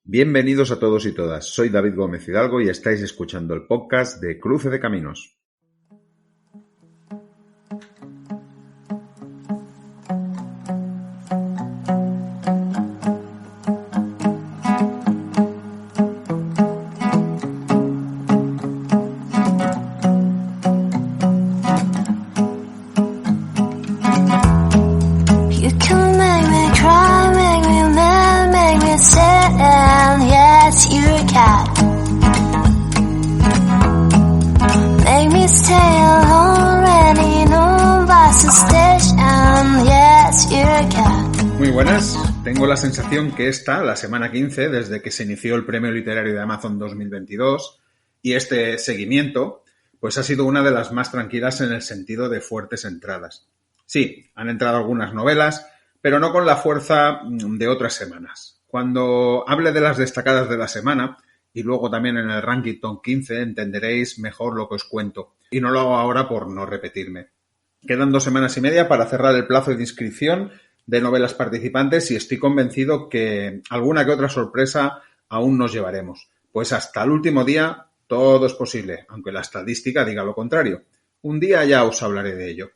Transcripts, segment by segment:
Bienvenidos a todos y todas, soy David Gómez Hidalgo y estáis escuchando el podcast de Cruce de Caminos. Muy buenas, tengo la sensación que esta, la semana 15, desde que se inició el Premio Literario de Amazon 2022 y este seguimiento, pues ha sido una de las más tranquilas en el sentido de fuertes entradas. Sí, han entrado algunas novelas, pero no con la fuerza de otras semanas. Cuando hable de las destacadas de la semana, y luego también en el ranking top 15, entenderéis mejor lo que os cuento. Y no lo hago ahora por no repetirme. Quedan 2 semanas y media para cerrar el plazo de inscripción de novelas participantes y estoy convencido que alguna que otra sorpresa aún nos llevaremos. Pues hasta el último día todo es posible, aunque la estadística diga lo contrario. Un día ya os hablaré de ello.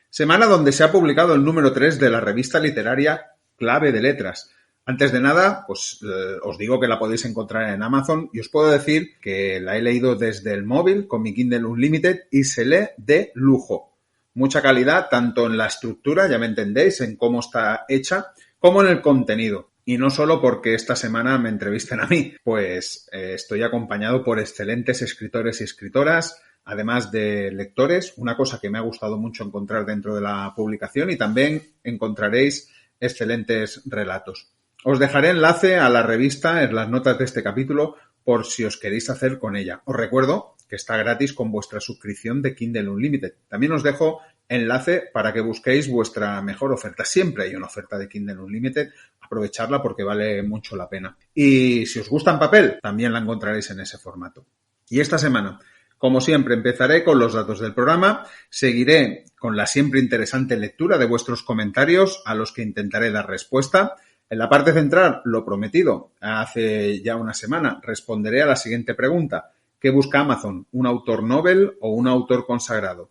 Semana donde se ha publicado el número 3 de la revista literaria Clave de Letras. Antes de nada, pues os digo que la podéis encontrar en Amazon y os puedo decir que la he leído desde el móvil con mi Kindle Unlimited y se lee de lujo. Mucha calidad tanto en la estructura, ya me entendéis, en cómo está hecha, como en el contenido. Y no solo porque esta semana me entrevisten a mí, pues estoy acompañado por excelentes escritores y escritoras, además de lectores, una cosa que me ha gustado mucho encontrar dentro de la publicación, y también encontraréis excelentes relatos. Os dejaré enlace a la revista en las notas de este capítulo por si os queréis hacer con ella. Os recuerdo que está gratis con vuestra suscripción de Kindle Unlimited. También os dejo enlace para que busquéis vuestra mejor oferta. Siempre hay una oferta de Kindle Unlimited. Aprovecharla porque vale mucho la pena. Y si os gusta en papel, también la encontraréis en ese formato. Y esta semana, como siempre, empezaré con los datos del programa. Seguiré con la siempre interesante lectura de vuestros comentarios a los que intentaré dar respuesta. En la parte central, lo prometido, hace ya una semana, responderé a la siguiente pregunta. ¿Qué busca Amazon? ¿Un autor novel o un autor consagrado?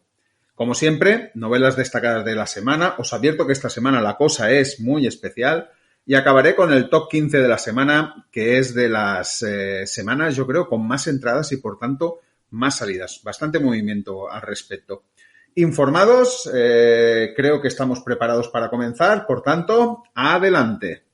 Como siempre, novelas destacadas de la semana. Os advierto que esta semana la cosa es muy especial y acabaré con el top 15 de la semana, que es de las semanas, yo creo, con más entradas y, por tanto, más salidas. Bastante movimiento al respecto. Informados, creo que estamos preparados para comenzar. Por tanto, adelante.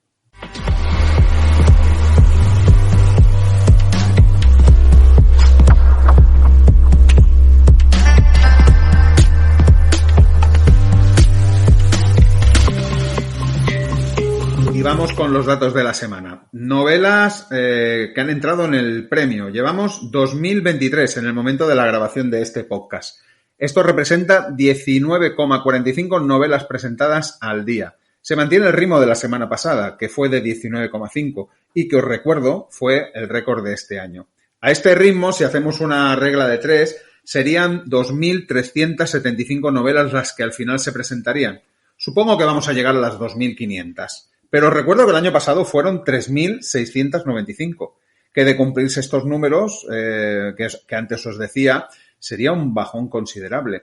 Y vamos con los datos de la semana. Novelas que han entrado en el premio. Llevamos 2023 en el momento de la grabación de este podcast. Esto representa 19,45 novelas presentadas al día. Se mantiene el ritmo de la semana pasada, que fue de 19,5 y que os recuerdo fue el récord de este año. A este ritmo, si hacemos una regla de 3, serían 2.375 novelas las que al final se presentarían. Supongo que vamos a llegar a las 2.500. Pero recuerdo que el año pasado fueron 3.695, que de cumplirse estos números, que antes os decía, sería un bajón considerable.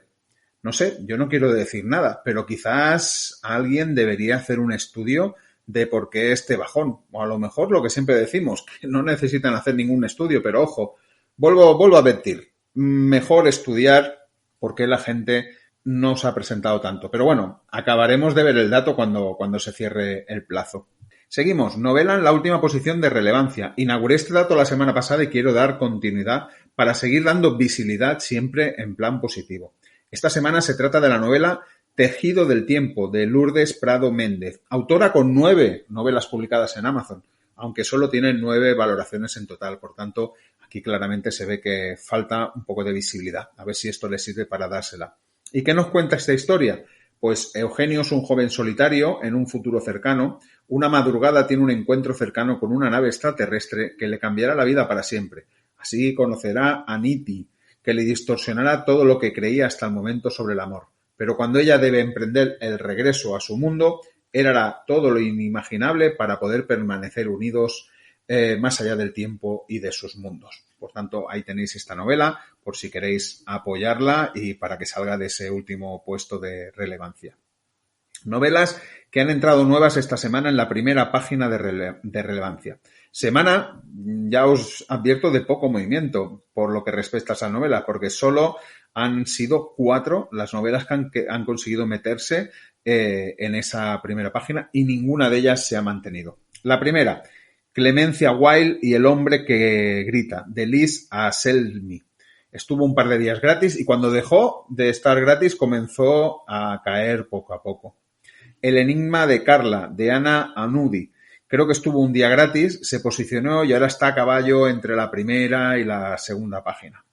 No sé, yo no quiero decir nada, pero quizás alguien debería hacer un estudio de por qué este bajón. O a lo mejor lo que siempre decimos, que no necesitan hacer ningún estudio, pero ojo, vuelvo a advertir, mejor estudiar por qué la gente no se ha presentado tanto. Pero bueno, acabaremos de ver el dato cuando se cierre el plazo. Seguimos. Novela en la última posición de relevancia. Inauguré este dato la semana pasada y quiero dar continuidad para seguir dando visibilidad siempre en plan positivo. Esta semana se trata de la novela Tejido del tiempo, de Lourdes Prado Méndez, autora con 9 novelas publicadas en Amazon, aunque solo tiene 9 valoraciones en total. Por tanto, aquí claramente se ve que falta un poco de visibilidad. A ver si esto le sirve para dársela. ¿Y qué nos cuenta esta historia? Pues Eugenio es un joven solitario en un futuro cercano. Una madrugada tiene un encuentro cercano con una nave extraterrestre que le cambiará la vida para siempre. Así conocerá a Niti, que le distorsionará todo lo que creía hasta el momento sobre el amor. Pero cuando ella debe emprender el regreso a su mundo, él hará todo lo inimaginable para poder permanecer unidos más allá del tiempo y de sus mundos. Por tanto, ahí tenéis esta novela por si queréis apoyarla y para que salga de ese último puesto de relevancia. Novelas que han entrado nuevas esta semana en la primera página de relevancia. Semana, ya os advierto, de poco movimiento por lo que respecta a esa novela, porque solo han sido 4 las novelas que han conseguido meterse en esa primera página y ninguna de ellas se ha mantenido. La primera, Clemencia Wilde y el hombre que grita, de Liz Asselmy. Estuvo un par de días gratis y cuando dejó de estar gratis comenzó a caer poco a poco. El enigma de Carla, de Ana Anudi. Creo que estuvo un día gratis, se posicionó y ahora está a caballo entre la primera y la segunda página.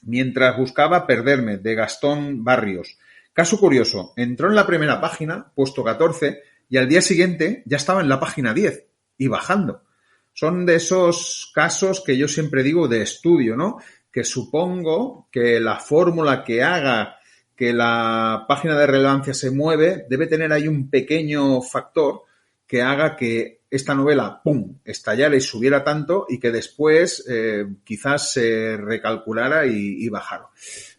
Mientras buscaba perderme, de Gastón Barrios. Caso curioso, entró en la primera página, puesto 14, y al día siguiente ya estaba en la página 10 y bajando. Son de esos casos que yo siempre digo de estudio, ¿no? Que supongo que la fórmula que haga que la página de relevancia se mueve debe tener ahí un pequeño factor que haga que esta novela, ¡pum!, estallara y subiera tanto y que después quizás se recalculara y bajara.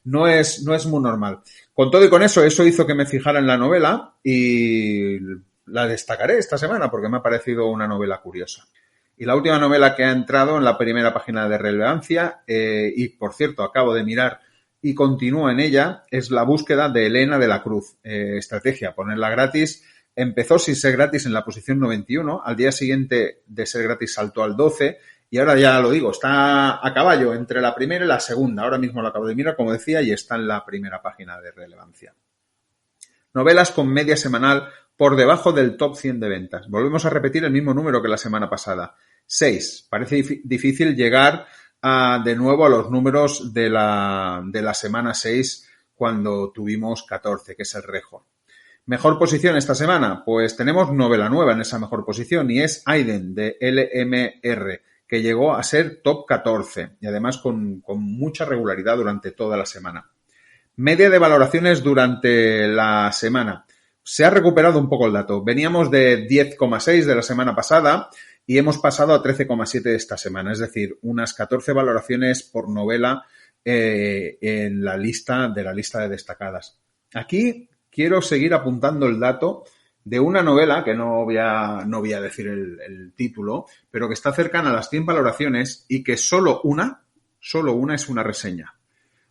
No es muy normal. Con todo y con eso hizo que me fijara en la novela y la destacaré esta semana porque me ha parecido una novela curiosa. Y la última novela que ha entrado en la primera página de relevancia, y por cierto acabo de mirar y continúa en ella, es La búsqueda de Elena de la Cruz. Estrategia, ponerla gratis. Empezó sin ser gratis en la posición 91, al día siguiente de ser gratis saltó al 12 y ahora ya lo digo, está a caballo entre la primera y la segunda. Ahora mismo lo acabo de mirar, como decía, y está en la primera página de relevancia. Novelas con media semanal por debajo del top 100 de ventas. Volvemos a repetir el mismo número que la semana pasada. 6. Parece difícil llegar de nuevo a los números de la semana 6 cuando tuvimos 14, que es el récord. Mejor posición esta semana, pues tenemos novela nueva en esa mejor posición y es Aiden de LMR, que llegó a ser top 14 y además con mucha regularidad durante toda la semana. Media de valoraciones durante la semana. Se ha recuperado un poco el dato. Veníamos de 10,6 de la semana pasada y hemos pasado a 13,7 esta semana, es decir, unas 14 valoraciones por novela en la lista de destacadas. Aquí quiero seguir apuntando el dato de una novela, que no voy a decir el título, pero que está cercana a las 100 valoraciones y que solo una es una reseña.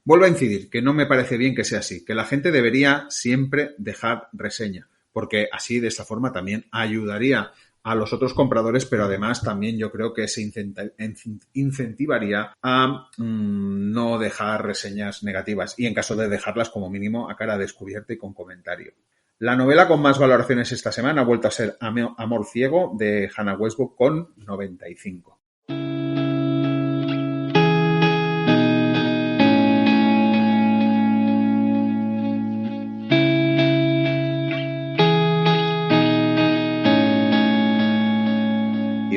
Vuelvo a incidir que no me parece bien que sea así, que la gente debería siempre dejar reseña, porque así de esta forma también ayudaría a los otros compradores, pero además también yo creo que se incentivaría a no dejar reseñas negativas y en caso de dejarlas como mínimo a cara descubierta y con comentario. La novela con más valoraciones esta semana ha vuelto a ser Amor ciego de Hannah Westbrook con 95.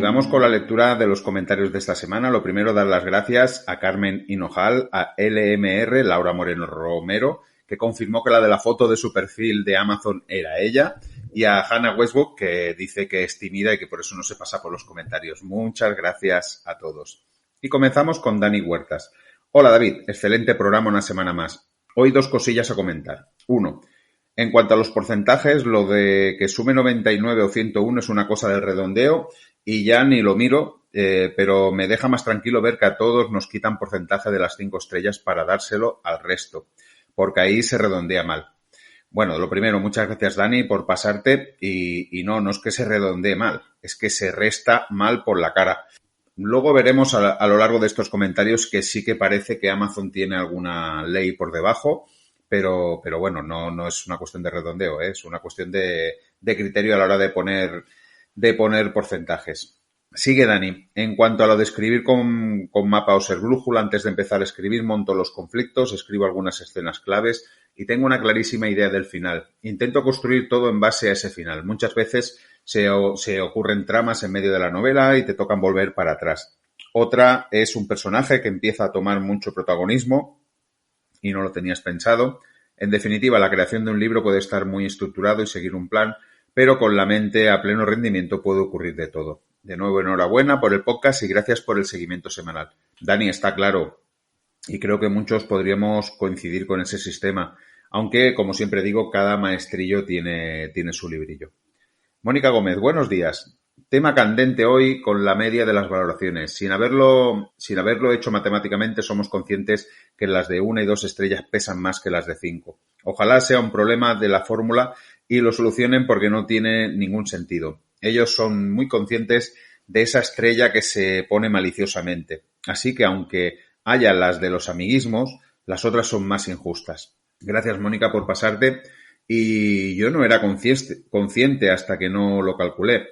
Vamos con la lectura de los comentarios de esta semana. Lo primero, dar las gracias a Carmen Hinojal, a LMR, Laura Moreno Romero, que confirmó que la de la foto de su perfil de Amazon era ella, y a Hannah Westbrook, que dice que es tímida y que por eso no se pasa por los comentarios. Muchas gracias a todos. Y comenzamos con Dani Huertas. Hola David, excelente programa una semana más. Hoy 2 cosillas a comentar. 1. En cuanto a los porcentajes, lo de que sume 99 o 101 es una cosa del redondeo y ya ni lo miro, pero me deja más tranquilo ver que a todos nos quitan porcentaje de las 5 estrellas para dárselo al resto, porque ahí se redondea mal. Bueno, lo primero, muchas gracias Dani por pasarte y no es que se redondee mal, es que se resta mal por la cara. Luego veremos a lo largo de estos comentarios que sí que parece que Amazon tiene alguna ley por debajo, pero bueno, no es una cuestión de redondeo, es una cuestión de criterio a la hora de poner porcentajes. Sigue Dani. En cuanto a lo de escribir con mapa o ser brújula, antes de empezar a escribir monto los conflictos, escribo algunas escenas claves y tengo una clarísima idea del final. Intento construir todo en base a ese final. Muchas veces se ocurren tramas en medio de la novela y te tocan volver para atrás. Otra es un personaje que empieza a tomar mucho protagonismo y no lo tenías pensado. En definitiva, la creación de un libro puede estar muy estructurado y seguir un plan, pero con la mente a pleno rendimiento puede ocurrir de todo. De nuevo, enhorabuena por el podcast y gracias por el seguimiento semanal. Dani, está claro, y creo que muchos podríamos coincidir con ese sistema, aunque, como siempre digo, cada maestrillo tiene su librillo. Mónica Gómez, buenos días. Tema candente hoy con la media de las valoraciones. Sin haberlo hecho matemáticamente, somos conscientes que las de 1 y 2 estrellas pesan más que las de 5. Ojalá sea un problema de la fórmula y lo solucionen porque no tiene ningún sentido. Ellos son muy conscientes de esa estrella que se pone maliciosamente. Así que aunque haya las de los amiguismos, las otras son más injustas. Gracias, Mónica, por pasarte. Y yo no era consciente hasta que no lo calculé.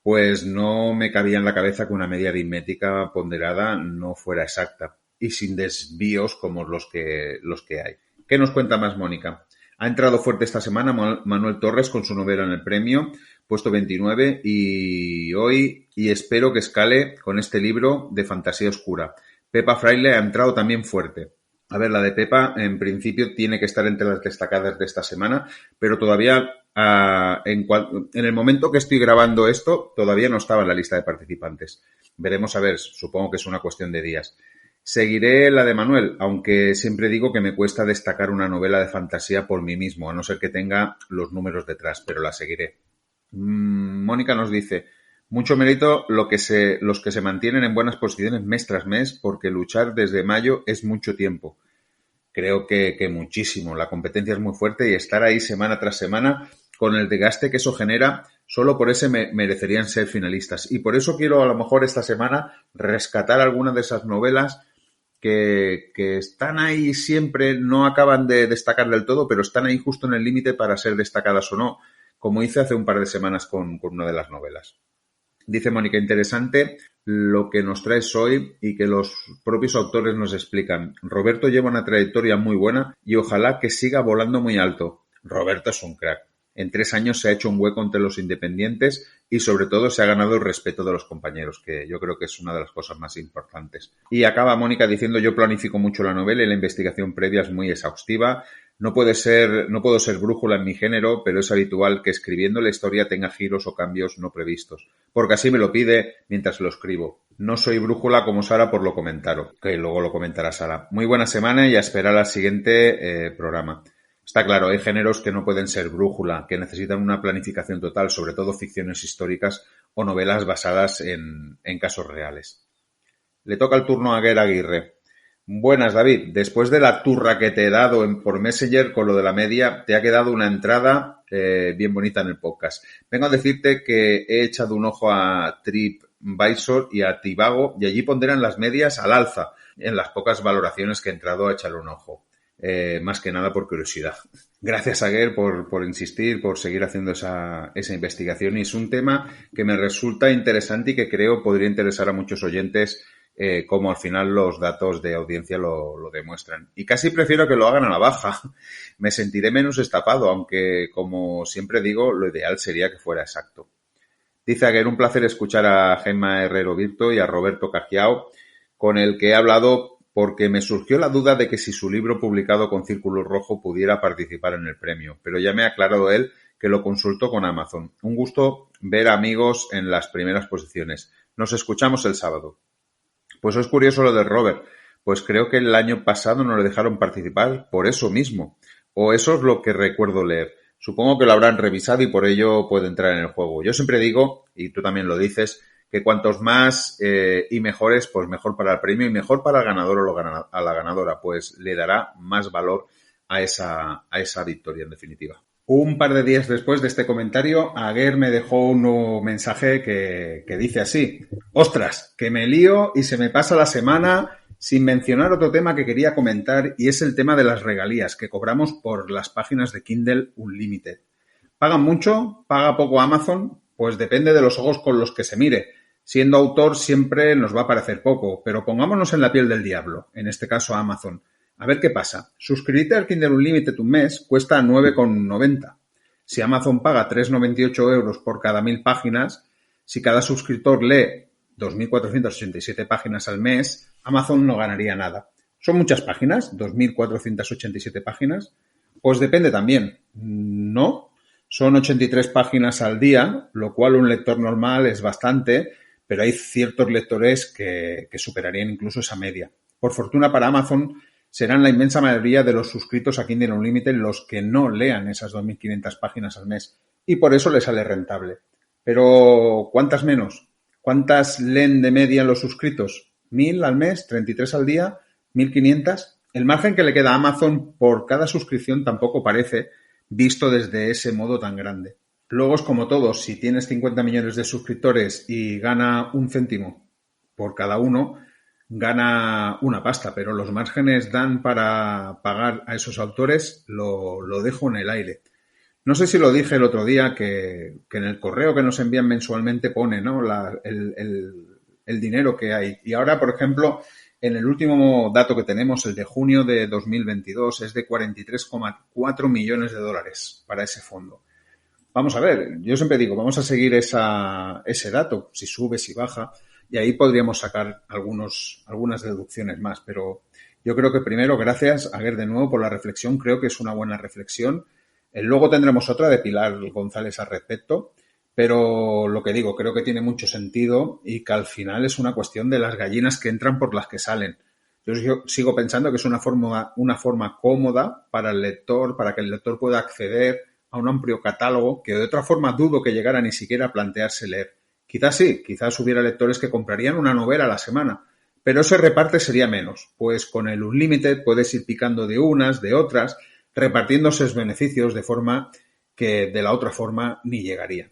Pues no me cabía en la cabeza que una media aritmética ponderada no fuera exacta y sin desvíos como los que hay. ¿Qué nos cuenta más Mónica? Ha entrado fuerte esta semana Manuel Torres con su novela en el premio, puesto 29, y espero que escale con este libro de fantasía oscura. Pepa Fraile ha entrado también fuerte. A ver, la de Pepa en principio tiene que estar entre las destacadas de esta semana, pero todavía en el momento que estoy grabando esto todavía no estaba en la lista de participantes. Veremos a ver, supongo que es una cuestión de días. Seguiré la de Manuel, aunque siempre digo que me cuesta destacar una novela de fantasía por mí mismo, a no ser que tenga los números detrás, pero la seguiré. Mónica nos dice, mucho mérito los que se mantienen en buenas posiciones mes tras mes, porque luchar desde mayo es mucho tiempo. Creo que muchísimo. La competencia es muy fuerte y estar ahí semana tras semana con el desgaste que eso genera, solo por ese merecerían ser finalistas. Y por eso quiero a lo mejor esta semana rescatar algunas de esas novelas que están ahí siempre, no acaban de destacar del todo, pero están ahí justo en el límite para ser destacadas o no, como hice hace un par de semanas con una de las novelas. Dice Mónica, interesante lo que nos traes hoy y que los propios autores nos explican. Roberto lleva una trayectoria muy buena y ojalá que siga volando muy alto. Roberto es un crack. En 3 años se ha hecho un hueco entre los independientes y sobre todo se ha ganado el respeto de los compañeros, que yo creo que es una de las cosas más importantes. Y acaba Mónica diciendo, yo planifico mucho la novela y la investigación previa es muy exhaustiva. No puedo ser brújula en mi género, pero es habitual que escribiendo la historia tenga giros o cambios no previstos, porque así me lo pide mientras lo escribo. No soy brújula como Sara por lo comentaron, que luego lo comentará Sara. Muy buena semana y a esperar al siguiente programa. Está claro, hay géneros que no pueden ser brújula, que necesitan una planificación total, sobre todo ficciones históricas o novelas basadas en casos reales. Le toca el turno a Aguer Aguirre. Buenas, David. Después de la turra que te he dado por Messenger con lo de la media, te ha quedado una entrada bien bonita en el podcast. Vengo a decirte que he echado un ojo a TripAdvisor y a Trivago y allí ponderan las medias al alza en las pocas valoraciones que he entrado a echarle un ojo. Más que nada por curiosidad. Gracias, Aguer, por insistir, por seguir haciendo esa investigación. Y es un tema que me resulta interesante y que creo podría interesar a muchos oyentes, como al final los datos de audiencia lo demuestran. Y casi prefiero que lo hagan a la baja. Me sentiré menos estafado, aunque, como siempre digo, lo ideal sería que fuera exacto. Dice Aguer, un placer escuchar a Gemma Herrero Virto y a Roberto Cajiao, con el que he hablado porque me surgió la duda de que si su libro publicado con Círculo Rojo pudiera participar en el premio, pero ya me ha aclarado él que lo consultó con Amazon. Un gusto ver amigos en las primeras posiciones. Nos escuchamos el sábado. Pues es curioso lo de Robert, pues creo que el año pasado no le dejaron participar por eso mismo, o eso es lo que recuerdo leer. Supongo que lo habrán revisado y por ello puede entrar en el juego. Yo siempre digo, y tú también lo dices, que cuantos más y mejores, pues mejor para el premio y mejor para el ganador o a la ganadora, pues le dará más valor a esa victoria en definitiva. Un par de días después de este comentario, Aguer me dejó un nuevo mensaje que dice así: ¡ostras! Que me lío y se me pasa la semana sin mencionar otro tema que quería comentar, y es el tema de las regalías que cobramos por las páginas de Kindle Unlimited. ¿Pagan mucho? ¿Paga poco Amazon? Pues depende de los ojos con los que se mire. Siendo autor siempre nos va a parecer poco, pero pongámonos en la piel del diablo, en este caso Amazon. A ver qué pasa. Suscribirte al Kindle Unlimited un mes cuesta 9,90. Si Amazon paga 3,98 euros por cada 1000 páginas, si cada suscriptor lee 2.487 páginas al mes, Amazon no ganaría nada. ¿Son muchas páginas? ¿2.487 páginas? Pues depende también. No. Son 83 páginas al día, lo cual un lector normal es bastante, pero hay ciertos lectores que superarían incluso esa media. Por fortuna para Amazon, serán la inmensa mayoría de los suscritos a Kindle Unlimited los que no lean esas 2.500 páginas al mes, y por eso les sale rentable. Pero, ¿cuántas menos? ¿Cuántas leen de media los suscritos? ¿1.000 al mes? ¿33 al día? ¿1.500? El margen que le queda a Amazon por cada suscripción tampoco parece visto desde ese modo tan grande. Luego es como todo, si tienes 50 millones de suscriptores y gana un céntimo por cada uno, gana una pasta, pero los márgenes dan para pagar a esos autores, lo dejo en el aire. No sé si lo dije el otro día, que en el correo que nos envían mensualmente pone, ¿no?, el dinero que hay. Y ahora, por ejemplo, en el último dato que tenemos, el de junio de 2022, es de 43,4 millones de dólares para ese fondo. Vamos a ver, yo siempre digo, vamos a seguir ese dato, si sube, si baja, y ahí podríamos sacar algunas deducciones más. Pero yo creo que primero, gracias, Aguer, de nuevo por la reflexión, creo que es una buena reflexión. Luego tendremos otra de Pilar González al respecto, pero lo que digo, creo que tiene mucho sentido y que al final es una cuestión de las gallinas que entran por las que salen. Yo sigo pensando que es una forma cómoda para el lector, para que el lector pueda acceder a un amplio catálogo que de otra forma dudo que llegara ni siquiera a plantearse leer. Quizás sí, quizás hubiera lectores que comprarían una novela a la semana, pero ese reparte sería menos, pues con el Unlimited puedes ir picando de unas, de otras, repartiendo esos beneficios de forma que de la otra forma ni llegaría.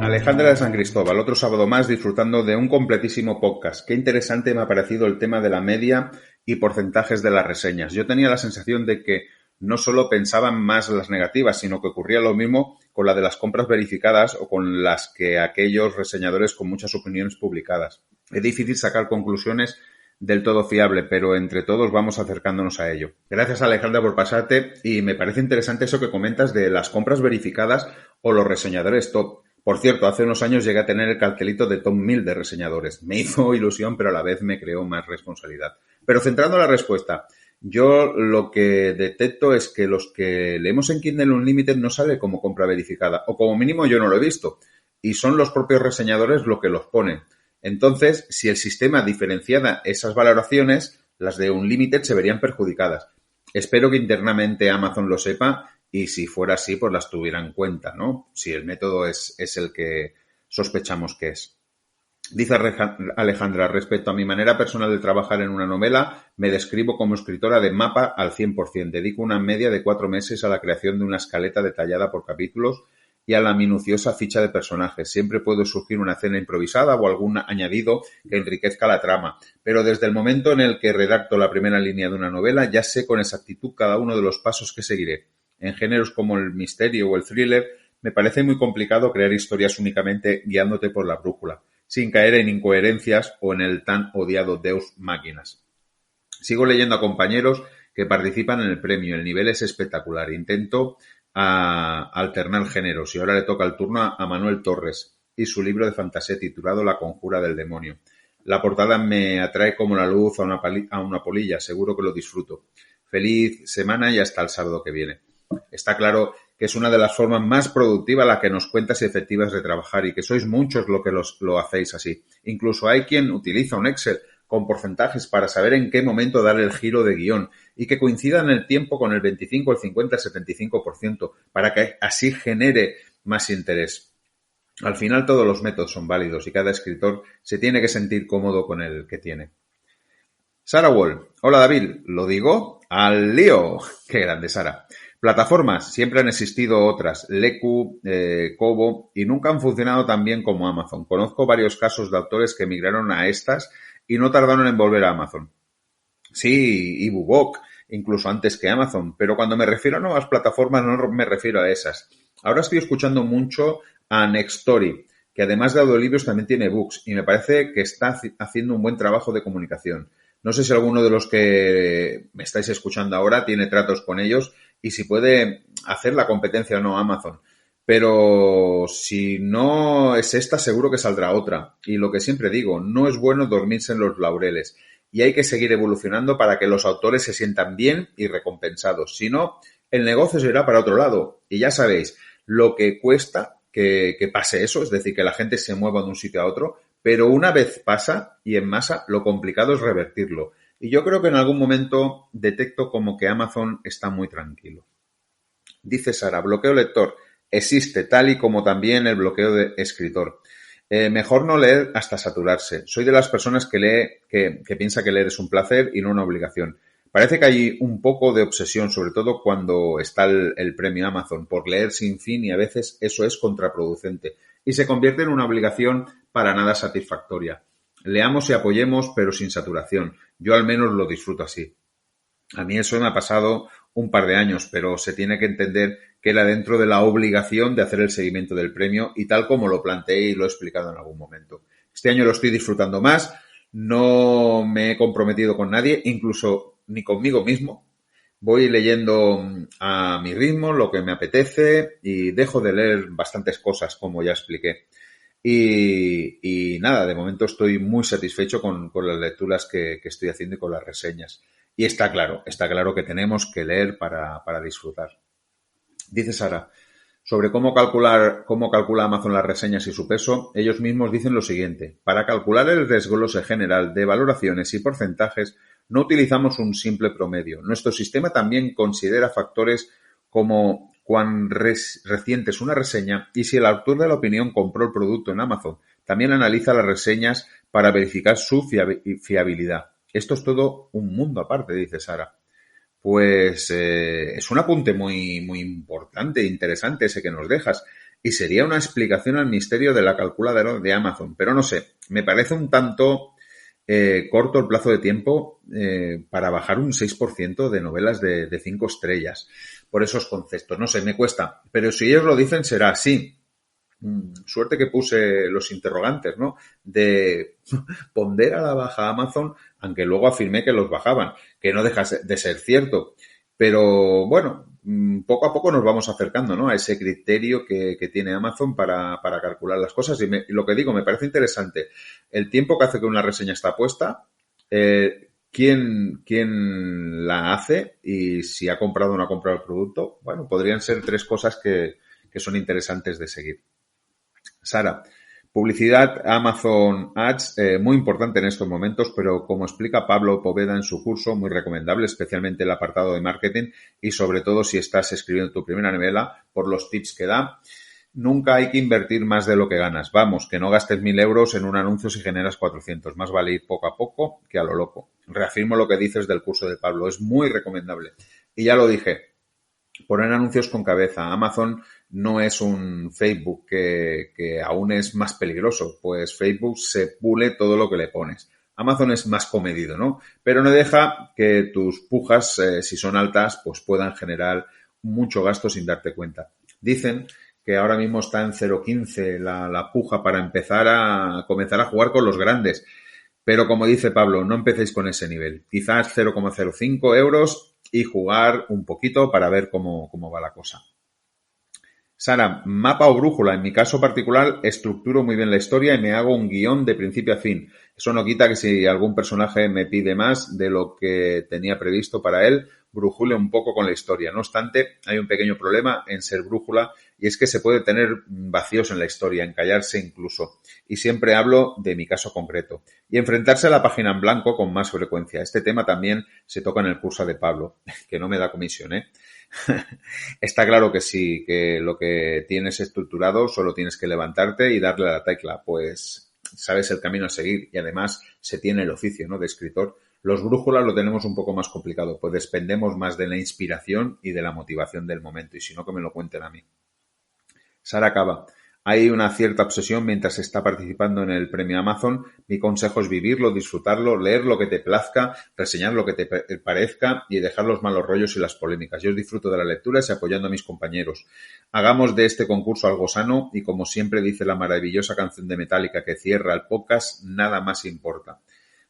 Alejandra de San Cristóbal, otro sábado más disfrutando de un completísimo podcast. Qué interesante me ha parecido el tema de la media y porcentajes de las reseñas. Yo tenía la sensación de que no solo pensaban más las negativas, sino que ocurría lo mismo con la de las compras verificadas o con las que aquellos reseñadores con muchas opiniones publicadas. Es difícil sacar conclusiones del todo fiable, pero entre todos vamos acercándonos a ello. Gracias, Alejandra, por pasarte, y me parece interesante eso que comentas de las compras verificadas o los reseñadores top. Por cierto, hace unos años llegué a tener el cartelito de top 1000 de reseñadores. Me hizo ilusión, pero a la vez me creó más responsabilidad. Pero centrando la respuesta, yo lo que detecto es que los que leemos en Kindle Unlimited no sale como compra verificada, o como mínimo yo no lo he visto, y son los propios reseñadores los que los ponen. Entonces, si el sistema diferenciara esas valoraciones, las de Unlimited se verían perjudicadas. Espero que internamente Amazon lo sepa y si fuera así, pues las tuviera en cuenta, ¿no? Si el método es el que sospechamos que es. Dice Alejandra, respecto a mi manera personal de trabajar en una novela, me describo como escritora de mapa al 100%. Dedico una media de 4 meses a la creación de una escaleta detallada por capítulos y a la minuciosa ficha de personajes. Siempre puede surgir una escena improvisada o algún añadido que enriquezca la trama, pero desde el momento en el que redacto la primera línea de una novela, ya sé con exactitud cada uno de los pasos que seguiré. En géneros como el misterio o el thriller, me parece muy complicado crear historias únicamente guiándote por la brújula, sin caer en incoherencias o en el tan odiado Deus Máquinas. Sigo leyendo a compañeros que participan en el premio, el nivel es espectacular. Intento alternar géneros y ahora le toca el turno a Manuel Torres y su libro de fantasía titulado La conjura del demonio. La portada me atrae como la luz a una polilla, seguro que lo disfruto. Feliz semana y hasta el sábado que viene. Está claro que es una de las formas más productivas la que nos cuentas y efectivas de trabajar y que sois muchos lo que lo hacéis así. Incluso hay quien utiliza un Excel con porcentajes para saber en qué momento dar el giro de guión y que coincida en el tiempo con el 25, el 50, el 75% para que así genere más interés. Al final todos los métodos son válidos y cada escritor se tiene que sentir cómodo con el que tiene. Sara Wall. Hola David, ¿lo digo? ¡Al lío! ¡Qué grande, Sara! Plataformas, siempre han existido otras, Leku, Kobo, y nunca han funcionado tan bien como Amazon. Conozco varios casos de autores que migraron a estas y no tardaron en volver a Amazon. Sí, y Bubok, incluso antes que Amazon, pero cuando me refiero a nuevas plataformas no me refiero a esas. Ahora estoy escuchando mucho a Nextory, que además de audiolibros también tiene books, y me parece que está haciendo un buen trabajo de comunicación. No sé si alguno de los que me estáis escuchando ahora tiene tratos con ellos y si puede hacer la competencia o no a Amazon. Pero si no es esta, seguro que saldrá otra. Y lo que siempre digo, no es bueno dormirse en los laureles. Y hay que seguir evolucionando para que los autores se sientan bien y recompensados. Si no, el negocio se irá para otro lado. Y ya sabéis, lo que cuesta que pase eso, es decir, que la gente se mueva de un sitio a otro, pero una vez pasa y en masa, lo complicado es revertirlo. Y yo creo que en algún momento detecto como que Amazon está muy tranquilo. Dice Sara, bloqueo lector. Existe, tal y como también el bloqueo de escritor. Mejor no leer hasta saturarse. Soy de las personas que lee, que piensa que leer es un placer y no una obligación. Parece que hay un poco de obsesión, sobre todo cuando está el premio Amazon, por leer sin fin y a veces eso es contraproducente y se convierte en una obligación para nada satisfactoria. Leamos y apoyemos, pero sin saturación. Yo al menos lo disfruto así. A mí eso me ha pasado un par de años, pero se tiene que entender que era dentro de la obligación de hacer el seguimiento del premio y tal como lo planteé y lo he explicado en algún momento. Este año lo estoy disfrutando más, no me he comprometido con nadie, incluso ni conmigo mismo. Voy leyendo a mi ritmo, lo que me apetece y dejo de leer bastantes cosas, como ya expliqué. Y nada, de momento estoy muy satisfecho con las lecturas que estoy haciendo y con las reseñas. Y está claro que tenemos que leer para disfrutar. Dice Sara, sobre cómo calcula Amazon las reseñas y su peso, ellos mismos dicen lo siguiente. Para calcular el desglose general de valoraciones y porcentajes, no utilizamos un simple promedio. Nuestro sistema también considera factores como cuán reciente es una reseña y si el autor de la opinión compró el producto en Amazon. También analiza las reseñas para verificar su fiabilidad. Esto es todo un mundo aparte, dice Sara. Pues es un apunte muy, muy importante e interesante ese que nos dejas. Y sería una explicación al misterio de la calculadora de Amazon. Pero no sé, me parece un tanto corto el plazo de tiempo para bajar un 6% de novelas de 5 estrellas por esos conceptos. No sé, me cuesta. Pero si ellos lo dicen, será así. Suerte que puse los interrogantes, ¿no? De pondera la baja Amazon, aunque luego afirmé que los bajaban, que no deja de ser cierto. Pero bueno, poco a poco nos vamos acercando, ¿no? A ese criterio que tiene Amazon para calcular las cosas. Y lo que digo, me parece interesante. El tiempo que hace que una reseña está puesta, quién la hace y si ha comprado o no ha comprado el producto. Bueno, podrían ser tres cosas que son interesantes de seguir. Sara, publicidad Amazon Ads, muy importante en estos momentos, pero como explica Pablo Poveda en su curso, muy recomendable, especialmente el apartado de marketing y sobre todo si estás escribiendo tu primera novela, por los tips que da. Nunca hay que invertir más de lo que ganas. Vamos, que no gastes 1.000 euros en un anuncio si generas 400. Más vale ir poco a poco que a lo loco. Reafirmo lo que dices del curso de Pablo. Es muy recomendable. Y ya lo dije, poner anuncios con cabeza. Amazon no es un Facebook que aún es más peligroso, pues Facebook se pule todo lo que le pones. Amazon es más comedido, ¿no? Pero no deja que tus pujas, si son altas, pues puedan generar mucho gasto sin darte cuenta. Dicen que ahora mismo está en 0,15 la puja para comenzar a jugar con los grandes. Pero como dice Pablo, no empecéis con ese nivel. Quizás 0,05 euros y jugar un poquito para ver cómo va la cosa. Sara, mapa o brújula. En mi caso particular, estructuro muy bien la historia y me hago un guión de principio a fin. Eso no quita que si algún personaje me pide más de lo que tenía previsto para él, brújule un poco con la historia. No obstante, hay un pequeño problema en ser brújula y es que se puede tener vacíos en la historia, encallarse incluso. Y siempre hablo de mi caso concreto. Y enfrentarse a la página en blanco con más frecuencia. Este tema también se toca en el curso de Pablo, que no me da comisión, ¿eh? Está claro que sí, que lo que tienes estructurado solo tienes que levantarte y darle a la tecla, pues sabes el camino a seguir y además se tiene el oficio, ¿no?, de escritor. Los brújulas lo tenemos un poco más complicado, pues dependemos más de la inspiración y de la motivación del momento y si no que me lo cuenten a mí. Sara Cava. Hay una cierta obsesión mientras se está participando en el premio Amazon. Mi consejo es vivirlo, disfrutarlo, leer lo que te plazca, reseñar lo que te parezca y dejar los malos rollos y las polémicas. Yo disfruto de las lecturas y apoyando a mis compañeros. Hagamos de este concurso algo sano y como siempre dice la maravillosa canción de Metallica que cierra el podcast, nada más importa.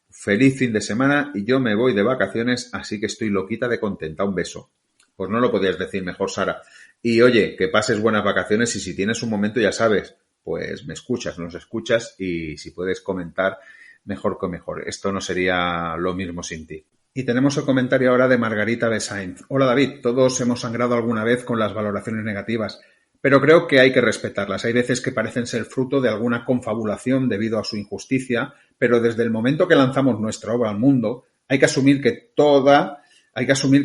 Feliz fin de semana y yo me voy de vacaciones, así que estoy loquita de contenta. Un beso. Pues no lo podías decir mejor, Sara. Y oye, que pases buenas vacaciones y si tienes un momento ya sabes, pues me escuchas, nos escuchas y si puedes comentar, mejor que mejor. Esto no sería lo mismo sin ti. Y tenemos el comentario ahora de Margarita Besainz. Hola David, todos hemos sangrado alguna vez con las valoraciones negativas, pero creo que hay que respetarlas. Hay veces que parecen ser fruto de alguna confabulación debido a su injusticia, pero desde el momento que lanzamos nuestra obra al mundo, hay que asumir que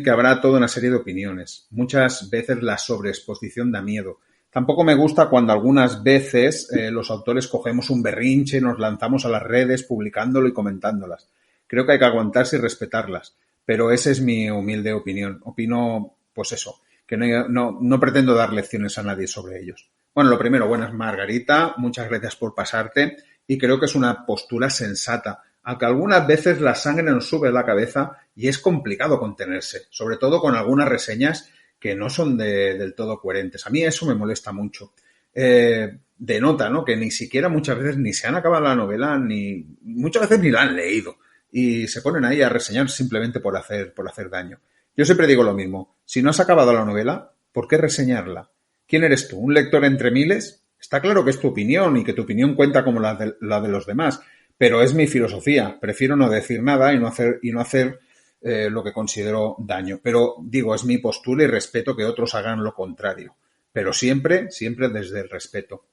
habrá toda una serie de opiniones. Muchas veces la sobreexposición da miedo. Tampoco me gusta cuando algunas veces los autores cogemos un berrinche y nos lanzamos a las redes publicándolo y comentándolas. Creo que hay que aguantarse y respetarlas, pero esa es mi humilde opinión. Opino, pues eso, que no pretendo dar lecciones a nadie sobre ellos. Bueno, lo primero, buenas Margarita, muchas gracias por pasarte y creo que es una postura sensata, aunque algunas veces la sangre nos sube a la cabeza y es complicado contenerse, sobre todo con algunas reseñas que no son del todo coherentes. A mí eso me molesta mucho. Denota, ¿no?, que ni siquiera muchas veces ni se han acabado la novela, ni muchas veces ni la han leído y se ponen ahí a reseñar simplemente por hacer daño. Yo siempre digo lo mismo. Si no has acabado la novela, ¿por qué reseñarla? ¿Quién eres tú? ¿Un lector entre miles? Está claro que es tu opinión y que tu opinión cuenta como la de los demás, pero es mi filosofía. Prefiero no decir nada y no hacer lo que considero daño. Pero digo, es mi postura y respeto que otros hagan lo contrario. Pero siempre desde el respeto.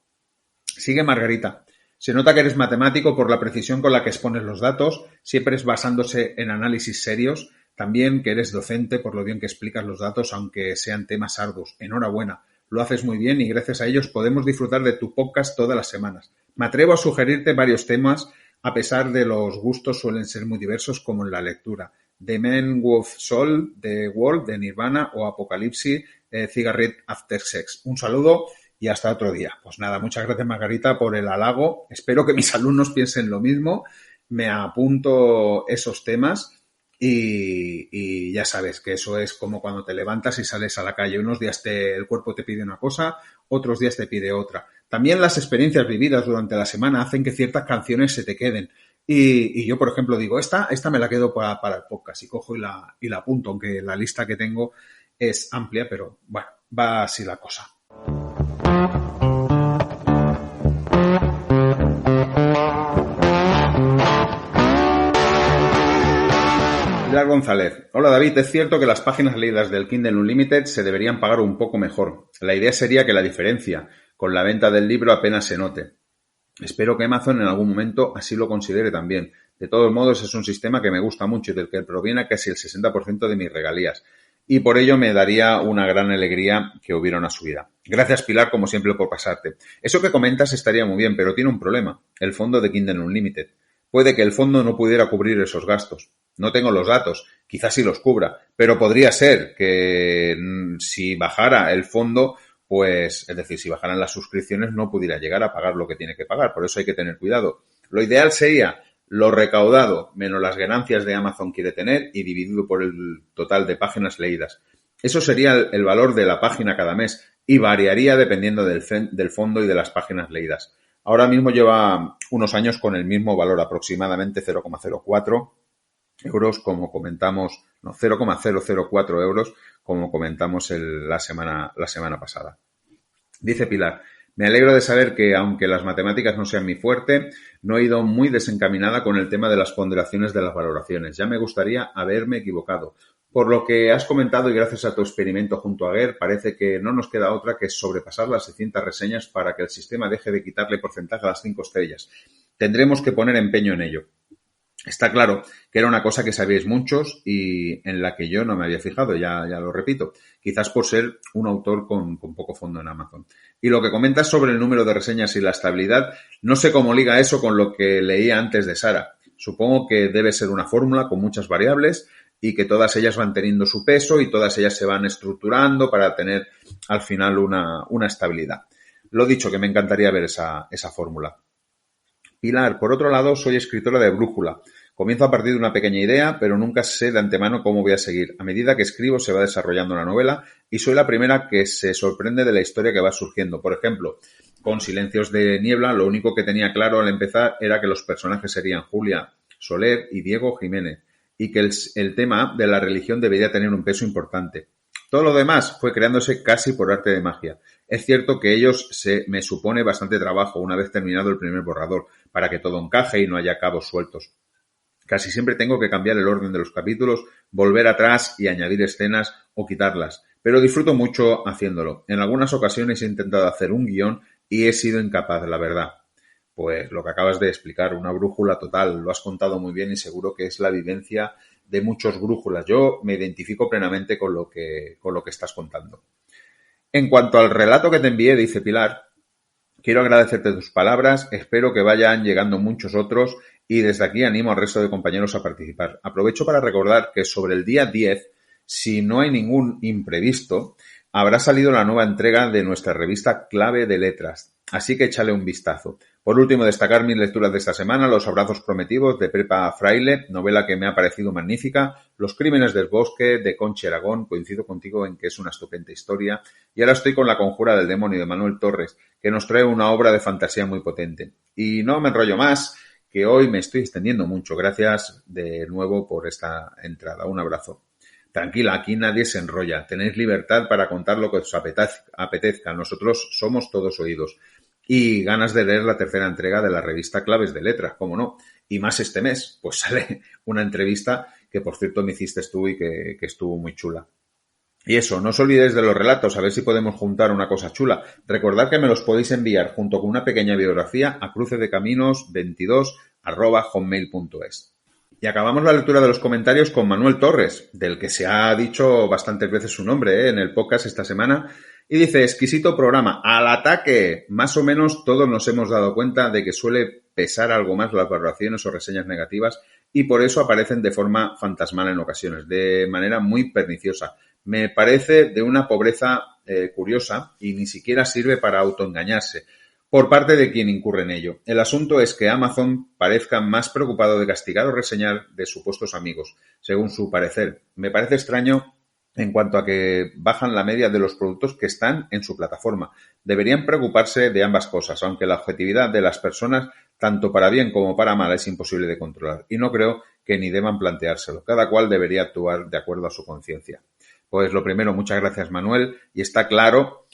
Sigue Margarita. Se nota que eres matemático por la precisión con la que expones los datos, siempre es basándose en análisis serios, también que eres docente por lo bien que explicas los datos, aunque sean temas arduos. Enhorabuena, lo haces muy bien y gracias a ellos podemos disfrutar de tu podcast todas las semanas. Me atrevo a sugerirte varios temas, a pesar de los gustos suelen ser muy diversos como en la lectura. The Man with Soul, The World, de Nirvana o Apocalipsis, Cigarette After Sex. Un saludo y hasta otro día. Pues nada, muchas gracias Margarita por el halago. Espero que mis alumnos piensen lo mismo. Me apunto esos temas y ya sabes que eso es como cuando te levantas y sales a la calle. Unos días el cuerpo te pide una cosa, otros días te pide otra. También las experiencias vividas durante la semana hacen que ciertas canciones se te queden. Y yo, por ejemplo, digo, esta me la quedo para el podcast y cojo y la apunto, aunque la lista que tengo es amplia, pero bueno, va así la cosa. Pilar González. Hola David, es cierto que las páginas leídas del Kindle Unlimited se deberían pagar un poco mejor. La idea sería que la diferencia con la venta del libro apenas se note. Espero que Amazon en algún momento así lo considere también. De todos modos, es un sistema que me gusta mucho y del que proviene casi el 60% de mis regalías. Y por ello me daría una gran alegría que hubiera una subida. Gracias, Pilar, como siempre, por pasarte. Eso que comentas estaría muy bien, pero tiene un problema. El fondo de Kindle Unlimited. Puede que el fondo no pudiera cubrir esos gastos. No tengo los datos, quizás sí los cubra, pero podría ser que si bajara el fondo, pues, es decir, si bajaran las suscripciones no pudiera llegar a pagar lo que tiene que pagar. Por eso hay que tener cuidado. Lo ideal sería lo recaudado menos las ganancias de Amazon quiere tener y dividido por el total de páginas leídas. Eso sería el valor de la página cada mes y variaría dependiendo del fondo y de las páginas leídas. Ahora mismo lleva unos años con el mismo valor, aproximadamente 0,04 euros, como comentamos, 0,004 euros, como comentamos la semana pasada. Dice Pilar, me alegro de saber que, aunque las matemáticas no sean mi fuerte, no he ido muy desencaminada con el tema de las ponderaciones de las valoraciones. Ya me gustaría haberme equivocado. Por lo que has comentado y gracias a tu experimento junto a Guer, parece que no nos queda otra que sobrepasar las 600 reseñas para que el sistema deje de quitarle porcentaje a las 5 estrellas. Tendremos que poner empeño en ello. Está claro que era una cosa que sabíais muchos y en la que yo no me había fijado, ya lo repito, quizás por ser un autor con poco fondo en Amazon. Y lo que comentas sobre el número de reseñas y la estabilidad, no sé cómo liga eso con lo que leía antes de Sara. Supongo que debe ser una fórmula con muchas variables y que todas ellas van teniendo su peso y todas ellas se van estructurando para tener al final una estabilidad. Lo dicho, que me encantaría ver esa fórmula. Pilar, por otro lado, soy escritora de Brújula. Comienzo a partir de una pequeña idea, pero nunca sé de antemano cómo voy a seguir. A medida que escribo se va desarrollando la novela y soy la primera que se sorprende de la historia que va surgiendo. Por ejemplo, con Silencios de Niebla, lo único que tenía claro al empezar era que los personajes serían Julia Soler y Diego Jiménez y que el tema de la religión debería tener un peso importante. Todo lo demás fue creándose casi por arte de magia. Es cierto que me supone bastante trabajo una vez terminado el primer borrador, para que todo encaje y no haya cabos sueltos. Casi siempre tengo que cambiar el orden de los capítulos, volver atrás y añadir escenas o quitarlas, pero disfruto mucho haciéndolo. En algunas ocasiones he intentado hacer un guión y he sido incapaz, la verdad. Pues lo que acabas de explicar, una brújula total, lo has contado muy bien y seguro que es la vivencia de muchos brújulas. Yo me identifico plenamente con lo que estás contando. En cuanto al relato que te envié, dice Pilar, quiero agradecerte tus palabras, espero que vayan llegando muchos otros y desde aquí animo al resto de compañeros a participar. Aprovecho para recordar que sobre el día 10, si no hay ningún imprevisto, habrá salido la nueva entrega de nuestra revista Clave de Letras, así que échale un vistazo. Por último, destacar mis lecturas de esta semana, Los abrazos prometidos de Pepa Fraile, novela que me ha parecido magnífica, Los crímenes del bosque de Conchi Aragón, coincido contigo en que es una estupenda historia, y ahora estoy con La conjura del demonio de Manuel Torres, que nos trae una obra de fantasía muy potente. Y no me enrollo más, que hoy me estoy extendiendo mucho. Gracias de nuevo por esta entrada. Un abrazo. Tranquila, aquí nadie se enrolla. Tenéis libertad para contar lo que os apetezca. Nosotros somos todos oídos. Y ganas de leer la tercera entrega de la revista Claves de Letras, cómo no. Y más este mes, pues sale una entrevista que, por cierto, me hiciste tú y que estuvo muy chula. Y eso, no os olvidéis de los relatos, a ver si podemos juntar una cosa chula. Recordad que me los podéis enviar junto con una pequeña biografía a crucedecaminos22@hotmail.es. Y acabamos la lectura de los comentarios con Manuel Torres, del que se ha dicho bastantes veces su nombre en el podcast esta semana. Y dice, exquisito programa, al ataque. Más o menos todos nos hemos dado cuenta de que suele pesar algo más las valoraciones o reseñas negativas y por eso aparecen de forma fantasmal en ocasiones, de manera muy perniciosa. Me parece de una pobreza curiosa y ni siquiera sirve para autoengañarse por parte de quien incurre en ello. El asunto es que Amazon parezca más preocupado de castigar o reseñar de supuestos amigos, según su parecer. Me parece extraño en cuanto a que bajan la media de los productos que están en su plataforma. Deberían preocuparse de ambas cosas, aunque la objetividad de las personas, tanto para bien como para mal, es imposible de controlar. Y no creo que ni deban planteárselo. Cada cual debería actuar de acuerdo a su conciencia. Pues lo primero, muchas gracias, Manuel. Y está claro,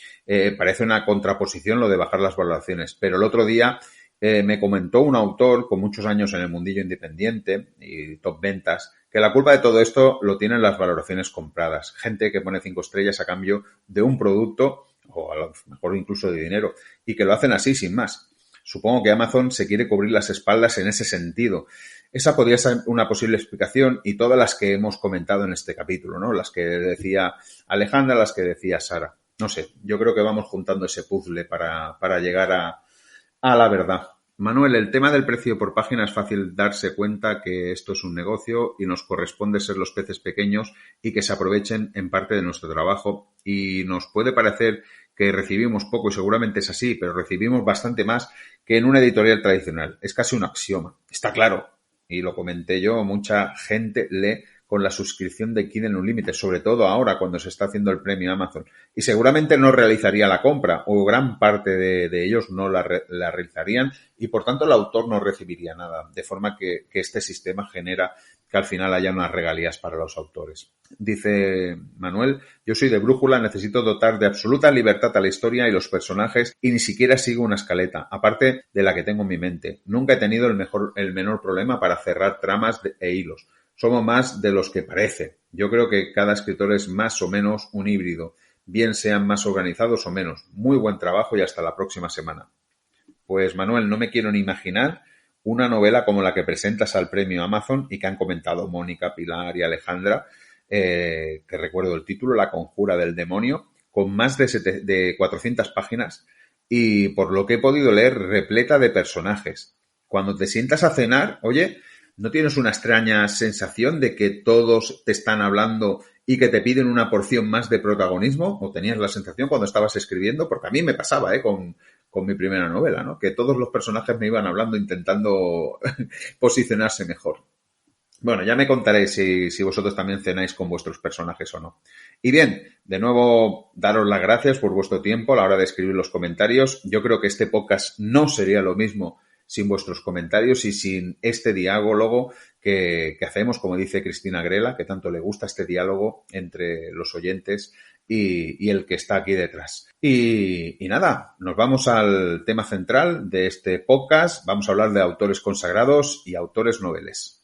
parece una contraposición lo de bajar las valoraciones. Pero el otro día me comentó un autor con muchos años en el mundillo independiente y top ventas que la culpa de todo esto lo tienen las valoraciones compradas. Gente que pone 5 estrellas a cambio de un producto o a lo mejor incluso de dinero y que lo hacen así sin más. Supongo que Amazon se quiere cubrir las espaldas en ese sentido. Esa podría ser una posible explicación y todas las que hemos comentado en este capítulo, ¿no? Las que decía Alejandra, las que decía Sara. No sé, yo creo que vamos juntando ese puzzle para llegar a la verdad. Manuel, el tema del precio por página es fácil darse cuenta que esto es un negocio y nos corresponde ser los peces pequeños y que se aprovechen en parte de nuestro trabajo. Y nos puede parecer que recibimos poco y seguramente es así, pero recibimos bastante más que en una editorial tradicional. Es casi un axioma. Está claro, y lo comenté yo, mucha gente lee con la suscripción de Kindle Unlimited, sobre todo ahora cuando se está haciendo el premio Amazon. Y seguramente no realizaría la compra, o gran parte de ellos no la realizarían, y por tanto el autor no recibiría nada. De forma que este sistema genera que al final haya unas regalías para los autores. Dice Manuel, yo soy de brújula, necesito dotar de absoluta libertad a la historia y los personajes y ni siquiera sigo una escaleta, aparte de la que tengo en mi mente. Nunca he tenido el menor problema para cerrar tramas e hilos. Somos más de los que parece. Yo creo que cada escritor es más o menos un híbrido, bien sean más organizados o menos. Muy buen trabajo y hasta la próxima semana. Pues Manuel, no me quiero ni imaginar una novela como la que presentas al premio Amazon y que han comentado Mónica, Pilar y Alejandra, que recuerdo el título, La conjura del demonio, con más de 400 páginas y por lo que he podido leer, repleta de personajes. Cuando te sientas a cenar, oye, ¿no tienes una extraña sensación de que todos te están hablando y que te piden una porción más de protagonismo? ¿O tenías la sensación cuando estabas escribiendo? Porque a mí me pasaba, con mi primera novela, ¿no? Que todos los personajes me iban hablando intentando posicionarse mejor. Bueno, ya me contaréis si vosotros también cenáis con vuestros personajes o no. Y bien, de nuevo, daros las gracias por vuestro tiempo a la hora de escribir los comentarios. Yo creo que este podcast no sería lo mismo sin vuestros comentarios y sin este diálogo que hacemos, como dice Cristina Grela, que tanto le gusta este diálogo entre los oyentes y el que está aquí detrás. Y nada, nos vamos al tema central de este podcast. Vamos a hablar de autores consagrados y autores noveles.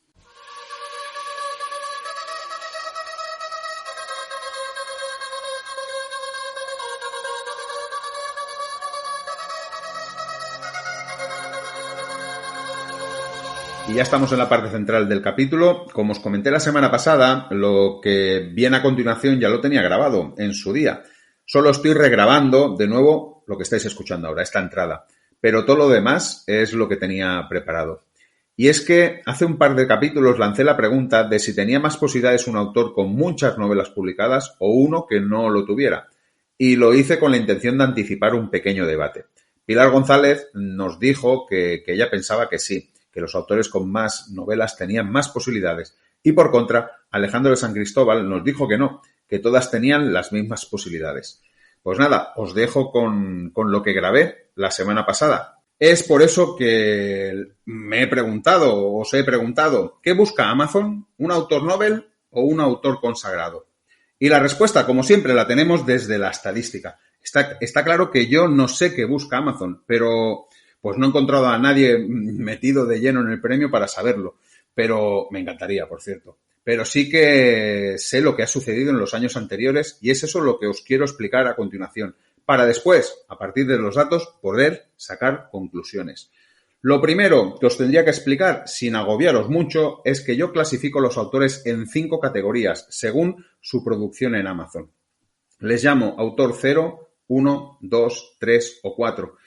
Y ya estamos en la parte central del capítulo. Como os comenté la semana pasada, lo que viene a continuación ya lo tenía grabado en su día. Solo estoy regrabando de nuevo lo que estáis escuchando ahora, esta entrada. Pero todo lo demás es lo que tenía preparado. Y es que hace un par de capítulos lancé la pregunta de si tenía más posibilidades un autor con muchas novelas publicadas o uno que no lo tuviera. Y lo hice con la intención de anticipar un pequeño debate. Pilar González nos dijo que ella pensaba que sí, que los autores con más novelas tenían más posibilidades. Y por contra, Alejandro de San Cristóbal nos dijo que no, que todas tenían las mismas posibilidades. Pues nada, os dejo con lo que grabé la semana pasada. Es por eso que os he preguntado, ¿qué busca Amazon? ¿Un autor novel o un autor consagrado? Y la respuesta, como siempre, la tenemos desde la estadística. Está claro que yo no sé qué busca Amazon, pero pues no he encontrado a nadie metido de lleno en el premio para saberlo. Pero me encantaría, por cierto. Pero sí que sé lo que ha sucedido en los años anteriores y es eso lo que os quiero explicar a continuación, para después, a partir de los datos, poder sacar conclusiones. Lo primero que os tendría que explicar, sin agobiaros mucho, es que yo clasifico los autores en 5 categorías, según su producción en Amazon. Les llamo autor 0, 1, 2, 3 o 4.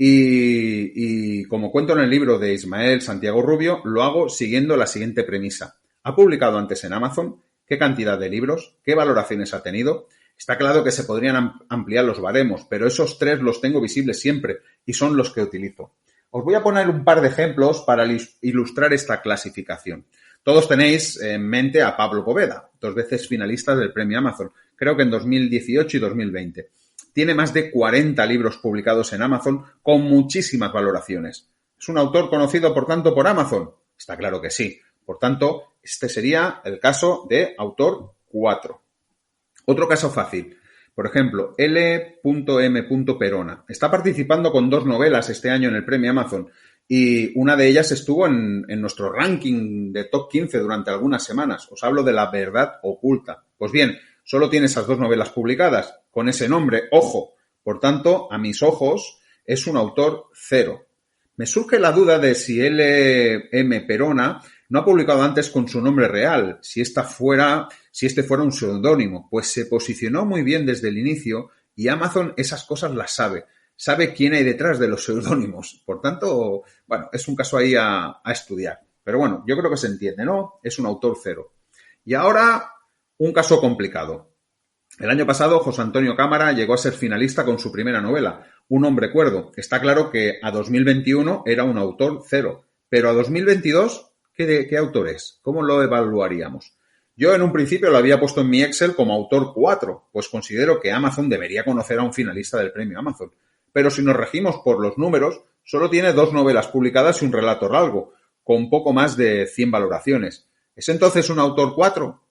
Y como cuento en el libro de Ismael Santiago Rubio, lo hago siguiendo la siguiente premisa. ¿Ha publicado antes en Amazon? ¿Qué cantidad de libros? ¿Qué valoraciones ha tenido? Está claro que se podrían ampliar los baremos, pero esos 3 los tengo visibles siempre y son los que utilizo. Os voy a poner un par de ejemplos para ilustrar esta clasificación. Todos tenéis en mente a Pablo Poveda, 2 veces finalista del premio Amazon, creo que en 2018 y 2020. Tiene más de 40 libros publicados en Amazon con muchísimas valoraciones. ¿Es un autor conocido, por tanto, por Amazon? Está claro que sí. Por tanto, este sería el caso de autor 4. Otro caso fácil. Por ejemplo, L.M. Perona. Está participando con 2 novelas este año en el premio Amazon y una de ellas estuvo en nuestro ranking de top 15 durante algunas semanas. Os hablo de La verdad oculta. Pues bien, solo tiene esas 2 novelas publicadas con ese nombre, ojo. Por tanto, a mis ojos, es un autor 0. Me surge la duda de si L.M. Perona no ha publicado antes con su nombre real, si este fuera un seudónimo, pues se posicionó muy bien desde el inicio y Amazon esas cosas las sabe. Sabe quién hay detrás de los seudónimos. Por tanto, bueno, es un caso ahí a estudiar. Pero bueno, yo creo que se entiende, ¿no? Es un autor 0. Y ahora, un caso complicado. El año pasado, José Antonio Cámara llegó a ser finalista con su primera novela, Un hombre cuerdo. Está claro que a 2021 era un autor 0. Pero a 2022, ¿qué autor es? ¿Cómo lo evaluaríamos? Yo en un principio lo había puesto en mi Excel como autor 4, pues considero que Amazon debería conocer a un finalista del premio Amazon. Pero si nos regimos por los números, solo tiene 2 novelas publicadas y un relato largo, con poco más de 100 valoraciones. ¿Es entonces un autor 4?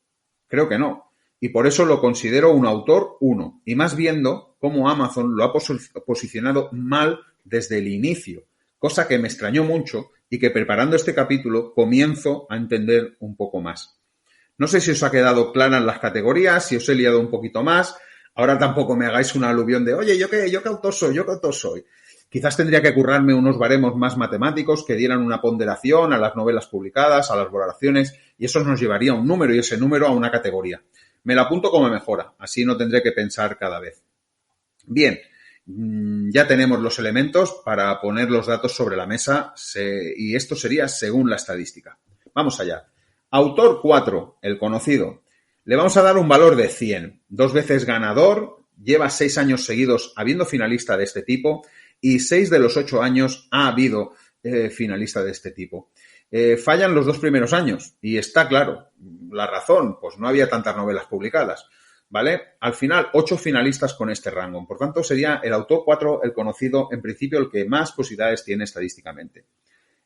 Creo que no. Y por eso lo considero un autor 1. Y más viendo cómo Amazon lo ha posicionado mal desde el inicio, cosa que me extrañó mucho y que preparando este capítulo comienzo a entender un poco más. No sé si os ha quedado claras las categorías, si os he liado un poquito más. Ahora tampoco me hagáis una aluvión de, oye, ¿yo qué autor soy? Quizás tendría que currarme unos baremos más matemáticos que dieran una ponderación a las novelas publicadas, a las valoraciones, y eso nos llevaría a un número y ese número a una categoría. Me la apunto como mejora, así no tendré que pensar cada vez. Bien, ya tenemos los elementos para poner los datos sobre la mesa y esto sería según la estadística. Vamos allá. Autor 4, el conocido. Le vamos a dar un valor de 100. 2 veces ganador, lleva 6 años seguidos habiendo finalista de este tipo y 6 de los 8 años ha habido finalista de este tipo. Fallan los 2 primeros años y está claro. La razón, pues no había tantas novelas publicadas. ¿Vale? Al final, 8 finalistas con este rango. Por tanto, sería el autor 4, el conocido, en principio, el que más posibilidades tiene estadísticamente.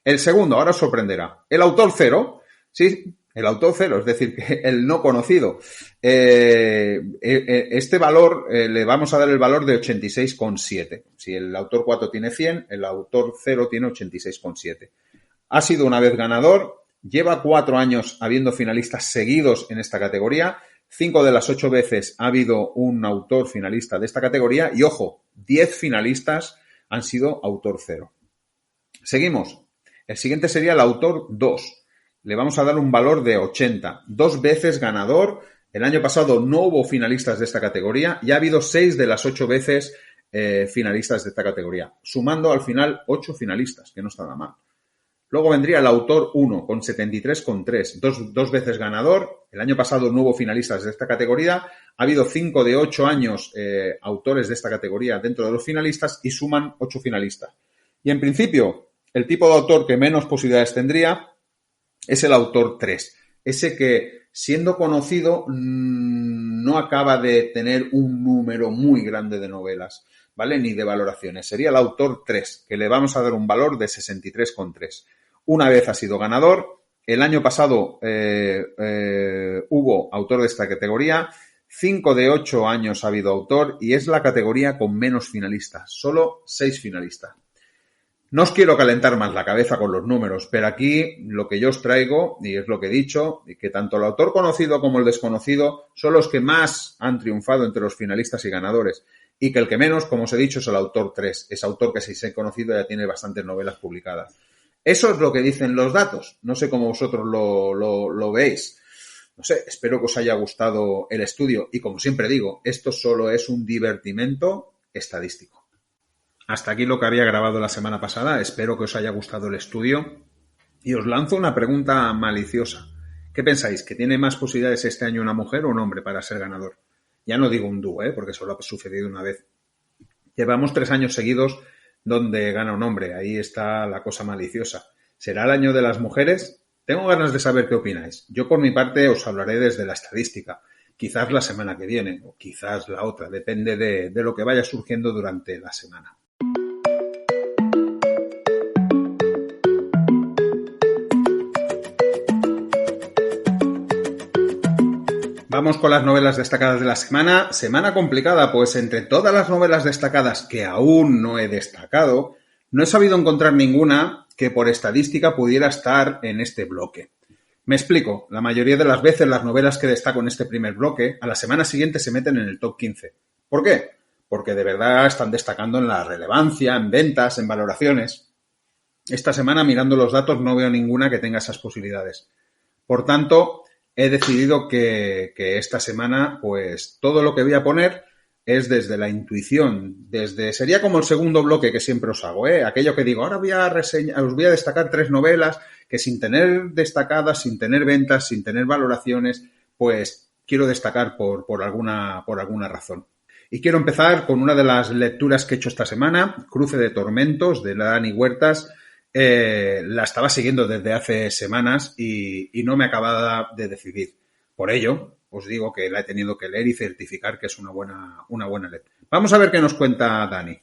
El segundo, ahora os sorprenderá. El autor cero, sí, el autor cero, es decir, que el no conocido. Este valor, le vamos a dar el valor de 86,7. Si el autor 4 tiene 100, el autor 0 tiene 86,7. Ha sido una vez ganador, lleva 4 años habiendo finalistas seguidos en esta categoría. 5 de las 8 veces ha habido un autor finalista de esta categoría y, ojo, 10 finalistas han sido autor 0. Seguimos. El siguiente sería el autor 2. Le vamos a dar un valor de 80. 2 veces ganador. El año pasado no hubo finalistas de esta categoría y ha habido 6 de las 8 veces finalistas de esta categoría, sumando al final 8 finalistas, que no está nada mal. Luego vendría el autor 1 con 73,3, dos veces ganador. El año pasado no hubo finalistas de esta categoría. Ha habido 5 de 8 años autores de esta categoría dentro de los finalistas y suman 8 finalistas. Y en principio, el tipo de autor que menos posibilidades tendría es el autor 3. Ese que, siendo conocido, no acaba de tener un número muy grande de novelas, ¿vale? Ni de valoraciones. Sería el autor 3, que le vamos a dar un valor de 63,3. Una vez ha sido ganador. El año pasado hubo autor de esta categoría. 5 de 8 años ha habido autor y es la categoría con menos finalistas. Solo 6 finalistas. No os quiero calentar más la cabeza con los números, pero aquí lo que yo os traigo, y es lo que he dicho, y que tanto el autor conocido como el desconocido son los que más han triunfado entre los finalistas y ganadores. Y que el que menos, como os he dicho, es el autor 3. Es autor que, si se ha conocido, ya tiene bastantes novelas publicadas. Eso es lo que dicen los datos. No sé cómo vosotros lo veis. No sé, espero que os haya gustado el estudio. Y como siempre digo, esto solo es un divertimento estadístico. Hasta aquí lo que había grabado la semana pasada. Espero que os haya gustado el estudio. Y os lanzo una pregunta maliciosa. ¿Qué pensáis? ¿Que tiene más posibilidades este año una mujer o un hombre para ser ganador? Ya no digo un dúo, porque solo ha sucedido una vez. Llevamos 3 años seguidos donde gana un hombre. Ahí está la cosa maliciosa. ¿Será el año de las mujeres? Tengo ganas de saber qué opináis. Yo, por mi parte, os hablaré desde la estadística. Quizás la semana que viene o quizás la otra. Depende de lo que vaya surgiendo durante la semana. Vamos con las novelas destacadas de la semana. Semana complicada, pues entre todas las novelas destacadas que aún no he destacado, no he sabido encontrar ninguna que por estadística pudiera estar en este bloque. Me explico. La mayoría de las veces las novelas que destaco en este primer bloque, a la semana siguiente se meten en el top 15. ¿Por qué? Porque de verdad están destacando en la relevancia, en ventas, en valoraciones. Esta semana, mirando los datos, no veo ninguna que tenga esas posibilidades. Por tanto, he decidido que esta semana, pues, todo lo que voy a poner es desde la intuición, sería como el segundo bloque que siempre os hago, aquello que digo, ahora os voy a destacar 3 novelas que sin tener destacadas, sin tener ventas, sin tener valoraciones, pues quiero destacar por alguna razón. Y quiero empezar con una de las lecturas que he hecho esta semana, Cruce de Tormentos, de Dani Huertas. La estaba siguiendo desde hace semanas y no me acababa de decidir. Por ello, os digo que la he tenido que leer y certificar que es una buena lectura. Vamos a ver qué nos cuenta Dani.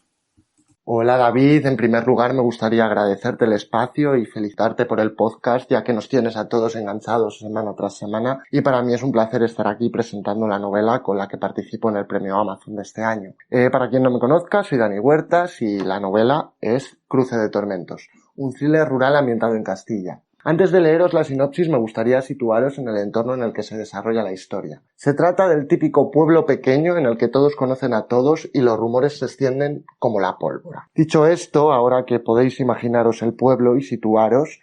Hola David, en primer lugar me gustaría agradecerte el espacio y felicitarte por el podcast, ya que nos tienes a todos enganchados semana tras semana, y para mí es un placer estar aquí presentando la novela con la que participo en el premio Amazon de este año. Para quien no me conozca, soy Dani Huertas y la novela es Cruce de Tormentos, un thriller rural ambientado en Castilla. Antes de leeros la sinopsis, me gustaría situaros en el entorno en el que se desarrolla la historia. Se trata del típico pueblo pequeño en el que todos conocen a todos y los rumores se extienden como la pólvora. Dicho esto, ahora que podéis imaginaros el pueblo y situaros,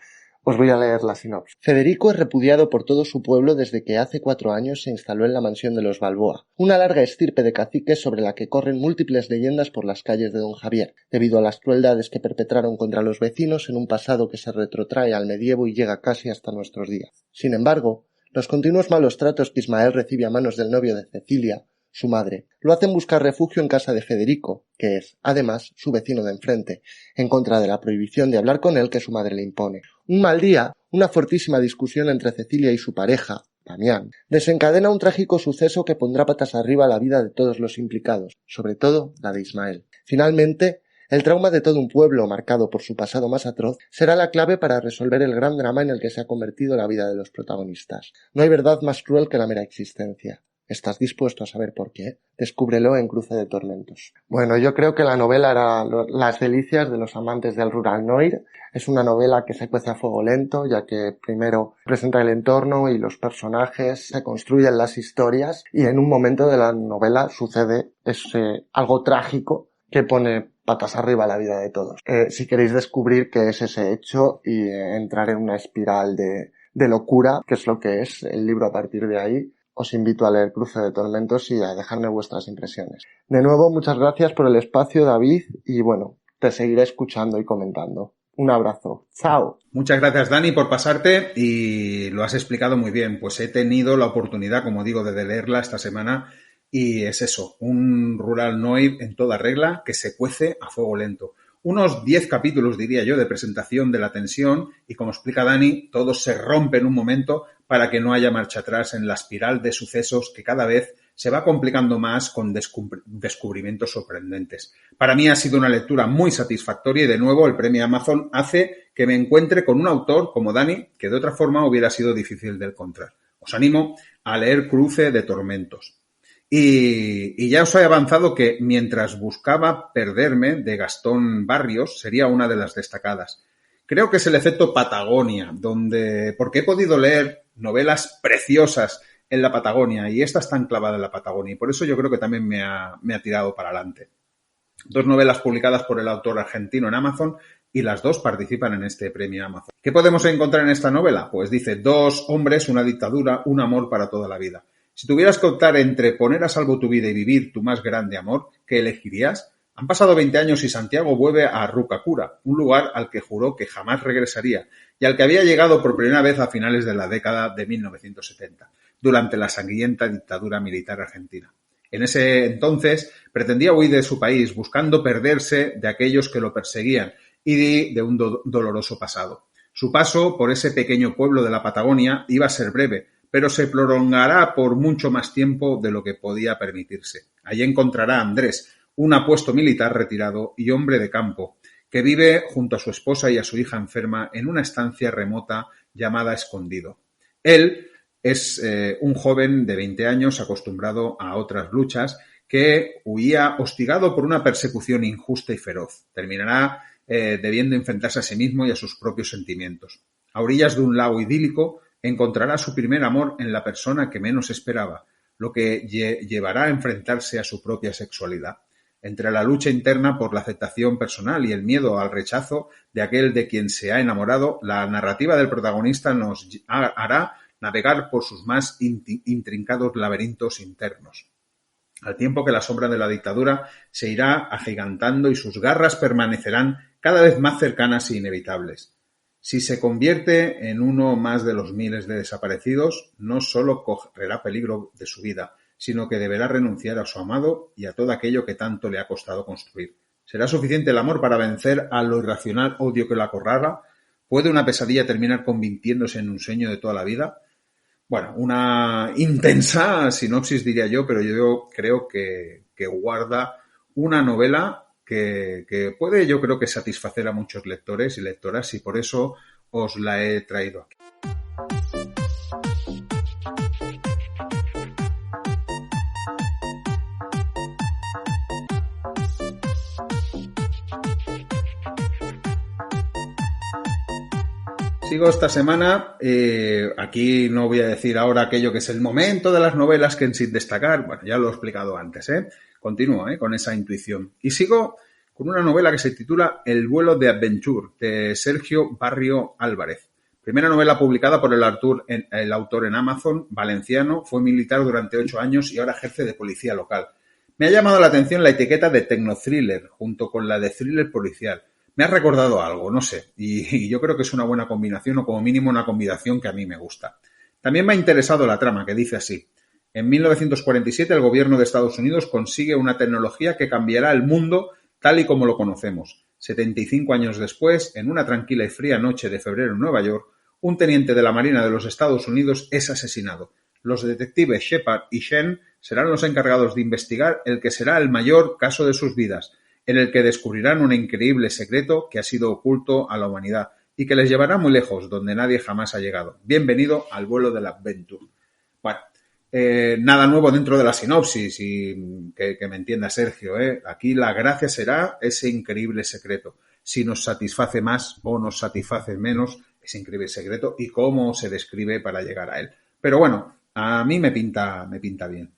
os voy a leer la sinopsis. Federico es repudiado por todo su pueblo desde que hace 4 años se instaló en la mansión de los Balboa, una larga estirpe de caciques sobre la que corren múltiples leyendas por las calles de Don Javier, debido a las crueldades que perpetraron contra los vecinos en un pasado que se retrotrae al medievo y llega casi hasta nuestros días. Sin embargo, los continuos malos tratos que Ismael recibe a manos del novio de Cecilia, su madre, lo hacen buscar refugio en casa de Federico, que es, además, su vecino de enfrente, en contra de la prohibición de hablar con él que su madre le impone. Un mal día, una fortísima discusión entre Cecilia y su pareja, Damián, desencadena un trágico suceso que pondrá patas arriba la vida de todos los implicados, sobre todo la de Ismael. Finalmente, El trauma de todo un pueblo, marcado por su pasado más atroz, será la clave para resolver el gran drama en el que se ha convertido la vida de los protagonistas. No hay verdad más cruel que la mera existencia. ¿Estás dispuesto a saber por qué? Descúbrelo en Cruce de Tormentos. Bueno, yo creo que la novela hará las delicias de los amantes del rural noir. Es una novela que se cuece a fuego lento, ya que primero presenta el entorno y los personajes, se construyen las historias y en un momento de la novela sucede algo trágico que pone patas arriba la vida de todos. Si queréis descubrir qué es ese hecho y entrar en una espiral de locura, que es lo que es el libro a partir de ahí, os invito a leer Cruce de Tormentos y a dejarme vuestras impresiones. De nuevo, muchas gracias por el espacio, David, y bueno, te seguiré escuchando y comentando. Un abrazo. ¡Chao! Muchas gracias, Dani, por pasarte y lo has explicado muy bien. Pues he tenido la oportunidad, como digo, de leerla esta semana y es eso, un rural noir en toda regla que se cuece a fuego lento. Unos 10 capítulos, diría yo, de presentación de la tensión y, como explica Dani, todo se rompe en un momento para que no haya marcha atrás en la espiral de sucesos que cada vez se va complicando más con descubrimientos sorprendentes. Para mí ha sido una lectura muy satisfactoria y, de nuevo, el premio Amazon hace que me encuentre con un autor como Dani, que de otra forma hubiera sido difícil de encontrar. Os animo a leer Cruce de Tormentos. Y ya os he avanzado que Mientras buscaba perderme, de Gastón Barrios, sería una de las destacadas. Creo que es el efecto Patagonia, porque he podido leer novelas preciosas en la Patagonia y esta está enclavada en la Patagonia y por eso yo creo que también me ha tirado para adelante. 2 novelas publicadas por el autor argentino en Amazon y las 2 participan en este premio Amazon. ¿Qué podemos encontrar en esta novela? Pues dice: 2 hombres, una dictadura, un amor para toda la vida. Si tuvieras que optar entre poner a salvo tu vida y vivir tu más grande amor, ¿qué elegirías? Han pasado 20 años y Santiago vuelve a Rucacura, un lugar al que juró que jamás regresaría y al que había llegado por primera vez a finales de la década de 1970, durante la sangrienta dictadura militar argentina. En ese entonces pretendía huir de su país, buscando perderse de aquellos que lo perseguían y de un doloroso pasado. Su paso por ese pequeño pueblo de la Patagonia iba a ser breve, pero se prolongará por mucho más tiempo de lo que podía permitirse. Allí encontrará a Andrés, un apuesto militar retirado y hombre de campo, que vive junto a su esposa y a su hija enferma en una estancia remota llamada Escondido. Él es un joven de 20 años acostumbrado a otras luchas que huía hostigado por una persecución injusta y feroz. Terminará debiendo enfrentarse a sí mismo y a sus propios sentimientos. A orillas de un lago idílico encontrará su primer amor en la persona que menos esperaba, lo que llevará a enfrentarse a su propia sexualidad. Entre la lucha interna por la aceptación personal y el miedo al rechazo de aquel de quien se ha enamorado, la narrativa del protagonista nos hará navegar por sus más intrincados laberintos internos. Al tiempo que la sombra de la dictadura se irá agigantando y sus garras permanecerán cada vez más cercanas e inevitables. Si se convierte en uno más de los miles de desaparecidos, no solo correrá peligro de su vida, sino que deberá renunciar a su amado y a todo aquello que tanto le ha costado construir. ¿Será suficiente el amor para vencer a lo irracional odio que lo acorrala? ¿Puede una pesadilla terminar convirtiéndose en un sueño de toda la vida? Bueno, una intensa sinopsis diría yo, pero yo creo que guarda una novela que puede, yo creo que satisfacer a muchos lectores y lectoras y por eso os la he traído aquí. Sigo esta semana, aquí no voy a decir ahora aquello que es el momento de las novelas que en sin destacar, bueno, ya lo he explicado antes, continúo con esa intuición. Y sigo con una novela que se titula El vuelo de Adventure, de Sergio Barrio Álvarez. Primera novela publicada por el autor en Amazon, valenciano, fue militar durante 8 años y ahora ejerce de policía local. Me ha llamado la atención la etiqueta de tecnothriller, junto con la de thriller policial. Me ha recordado algo, no sé, y yo creo que es una buena combinación o como mínimo una combinación que a mí me gusta. También me ha interesado la trama, que dice así. En 1947 el gobierno de Estados Unidos consigue una tecnología que cambiará el mundo tal y como lo conocemos. 75 años después, en una tranquila y fría noche de febrero en Nueva York, un teniente de la Marina de los Estados Unidos es asesinado. Los detectives Shepard y Shen serán los encargados de investigar el que será el mayor caso de sus vidas. en el que descubrirán un increíble secreto que ha sido oculto a la humanidad y que les llevará muy lejos, donde nadie jamás ha llegado. Bienvenido al vuelo del Adventure. Bueno, nada nuevo dentro de la sinopsis y que me entienda Sergio. Aquí la gracia será ese increíble secreto. Si nos satisface más o nos satisface menos ese increíble secreto y cómo se describe para llegar a él. Pero bueno, a mí me pinta bien.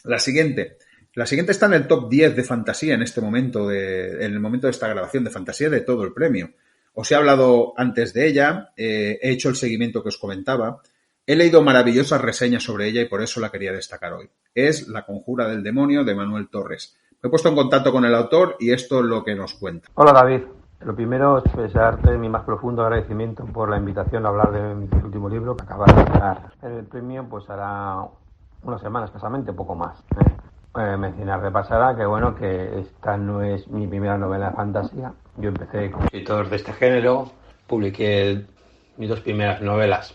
La siguiente está en el top 10 de fantasía en este momento, en el momento de esta grabación de fantasía de todo el premio. Os he hablado antes de ella, he hecho el seguimiento que os comentaba. He leído maravillosas reseñas sobre ella y por eso la quería destacar hoy. Es La conjura del demonio de Manuel Torres. Me he puesto en contacto con el autor y esto es lo que nos cuenta. Hola David, lo primero es expresarte mi más profundo agradecimiento por la invitación a hablar de mi último libro que acaba de ganar el premio, pues hará unas semanas escasamente, poco más. Mencionar de pasada que esta no es mi primera novela de fantasía. Yo empecé como escritor de este género, publiqué mis 2 primeras novelas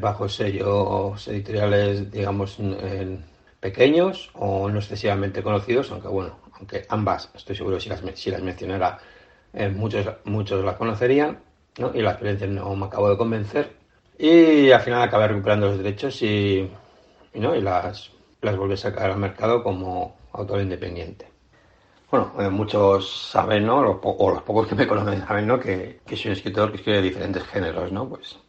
bajo sellos editoriales, digamos, pequeños o no excesivamente conocidos, aunque ambas, estoy seguro que si las mencionara, muchos las conocerían, ¿no? Y la experiencia no me acabó de convencer. Y al final acabé recuperando los derechos y las volví a sacar al mercado como autor independiente. Bueno, muchos saben, ¿no? O los pocos que me conocen saben, ¿no? Que soy un escritor que escribe diferentes géneros, ¿no? Pues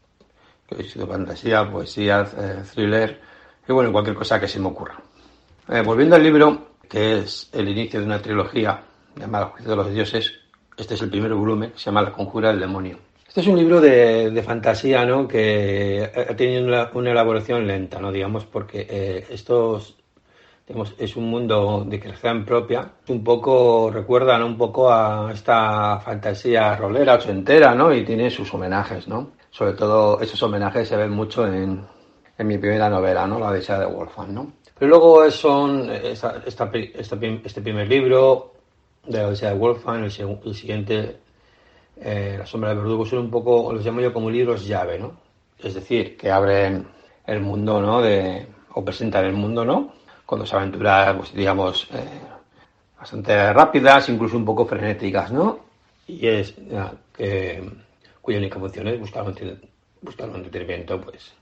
que he escrito fantasía, poesía, thriller y cualquier cosa que se me ocurra. Volviendo al libro, que es el inicio de una trilogía llamada El juicio de los dioses, este es el primer volumen, que se llama La conjura del demonio. Este es un libro de fantasía, ¿no? Que ha tenido una elaboración lenta, ¿no? Digamos, porque es un mundo de creación propia. Un poco recuerda, ¿no? Un poco a esta fantasía rolera, ochentera, ¿no? Y tiene sus homenajes, ¿no? Sobre todo esos homenajes se ven mucho en mi primera novela, ¿no? La Odisea de Wolfgang, ¿no? Pero luego este primer libro de la Odisea de Wolfgang, el siguiente, La sombra del verdugo, son un poco, los llamo yo como libros llave, ¿no? Es decir, que abren el mundo, ¿no? O presentan el mundo, ¿no? Con 2 aventuras, pues digamos, bastante rápidas, incluso un poco frenéticas, ¿no? Y cuya única función es buscar un entretenimiento, pues,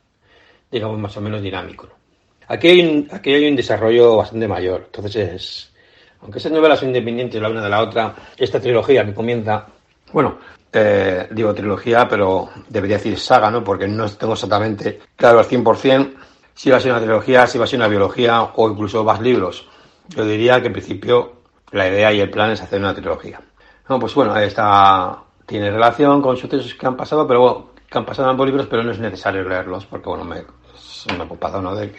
digamos, más o menos dinámico, ¿no? Aquí hay un desarrollo bastante mayor. Entonces, aunque esas novelas son independientes la una de la otra, esta trilogía que comienza, digo trilogía, pero debería decir saga, ¿no? Porque no tengo exactamente claro al 100% si va a ser una trilogía, si va a ser una biología o incluso más libros. Yo diría que en principio la idea y el plan es hacer una trilogía. No, pues esta tiene relación con sucesos que han pasado, que han pasado en ambos libros, pero no es necesario leerlos porque me he ocupado, ¿no? de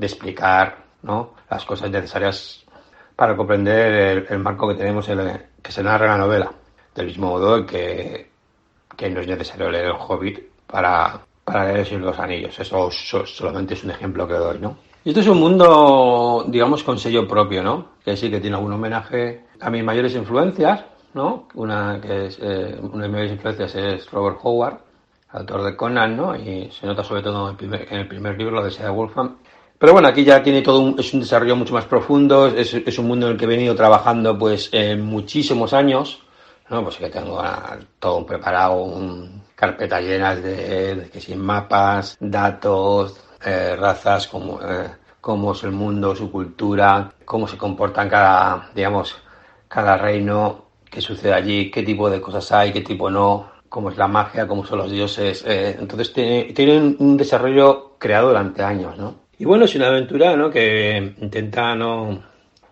explicar, ¿no? Las cosas necesarias para comprender el marco que tenemos que se narra en la novela. Del mismo modo que no es necesario leer El Hobbit para leer El Señor de los Anillos. Eso solamente es un ejemplo que doy, ¿no? Y esto es un mundo, digamos, con sello propio, ¿no? Que sí que tiene algún homenaje a mis mayores influencias, ¿no? Una de mis mayores influencias es Robert Howard, autor de Conan, ¿no? Y se nota sobre todo en el primer libro, La Odisea de Wolfgang. Pero aquí ya tiene es un desarrollo mucho más profundo, es un mundo en el que he venido trabajando pues muchísimos años, ¿no? Pues que tengo todo preparado, carpetas llenas de que sin mapas, datos, razas, cómo es el mundo, su cultura, cómo se comportan cada reino, qué sucede allí, qué tipo de cosas hay, qué tipo no, cómo es la magia, cómo son los dioses. Entonces tiene un desarrollo creado durante años, ¿no? Y es una aventura, ¿no? Que intenta, ¿no?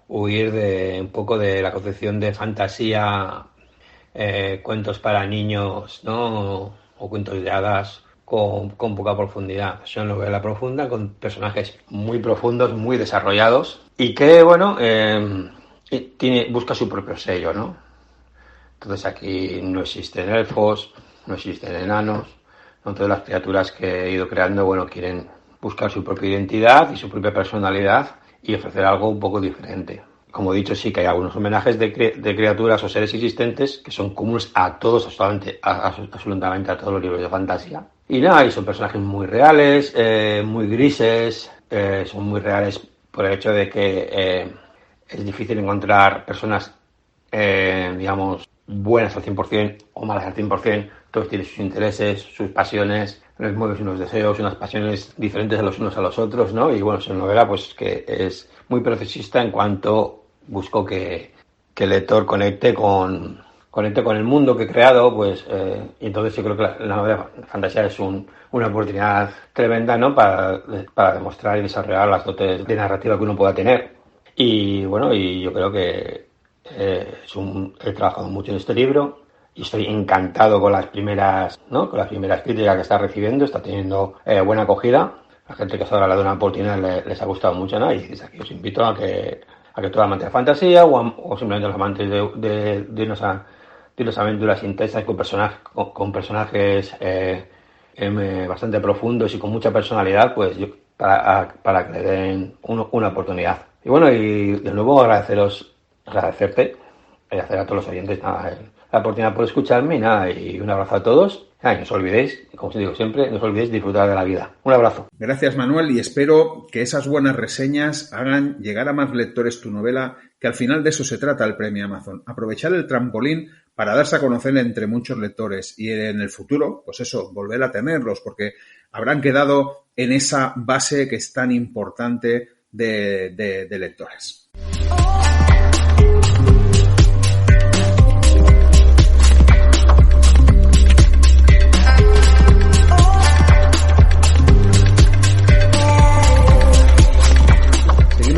Huir un poco de la concepción de fantasía, cuentos para niños, ¿no? O cuentos de hadas con poca profundidad. Es una novela profunda con personajes muy profundos, muy desarrollados y que, busca su propio sello, ¿no? Entonces aquí no existen elfos, no existen enanos, ¿no? Todas las criaturas que he ido creando, quieren buscar su propia identidad y su propia personalidad y ofrecer algo un poco diferente. Como he dicho, sí que hay algunos homenajes de criaturas o seres existentes que son comunes a todos, absolutamente a todos los libros de fantasía. Y son personajes muy reales, muy grises, son muy reales por el hecho de que es difícil encontrar personas digamos, buenas al 100% o malas al 100%. Todos tienen sus intereses, sus pasiones, unos mueves unos deseos, unas pasiones diferentes a los unos a los otros, ¿no? Y bueno, es una novela pues que es muy progresista en cuanto busco que el lector conecte con el mundo que he creado, pues, y entonces yo creo que la novela fantasía es una oportunidad tremenda, ¿no? Para demostrar y desarrollar las dotes de narrativa que uno pueda tener. Y bueno, y yo creo que he trabajado mucho en este libro y estoy encantado con las primeras, ¿no? Con las primeras críticas que está recibiendo, está teniendo buena acogida. La gente que hasta ahora le da una oportunidad les ha gustado mucho, ¿no? Y desde aquí os invito a que todos amantes de la fantasía o simplemente los amantes de unas aventuras intensas con personajes bastante profundos y con mucha personalidad, pues para que le den una oportunidad. Y bueno, y de nuevo agradecerte y hacer a todos los oyentes nada, la oportunidad por escucharme y un abrazo a todos. Y no os olvidéis, como os digo siempre, no os olvidéis disfrutar de la vida. Un abrazo. Gracias, Manuel, y espero que esas buenas reseñas hagan llegar a más lectores tu novela, que al final de eso se trata el premio Amazon. Aprovechar el trampolín para darse a conocer entre muchos lectores y en el futuro, pues eso, volver a tenerlos, porque habrán quedado en esa base que es tan importante de lectores.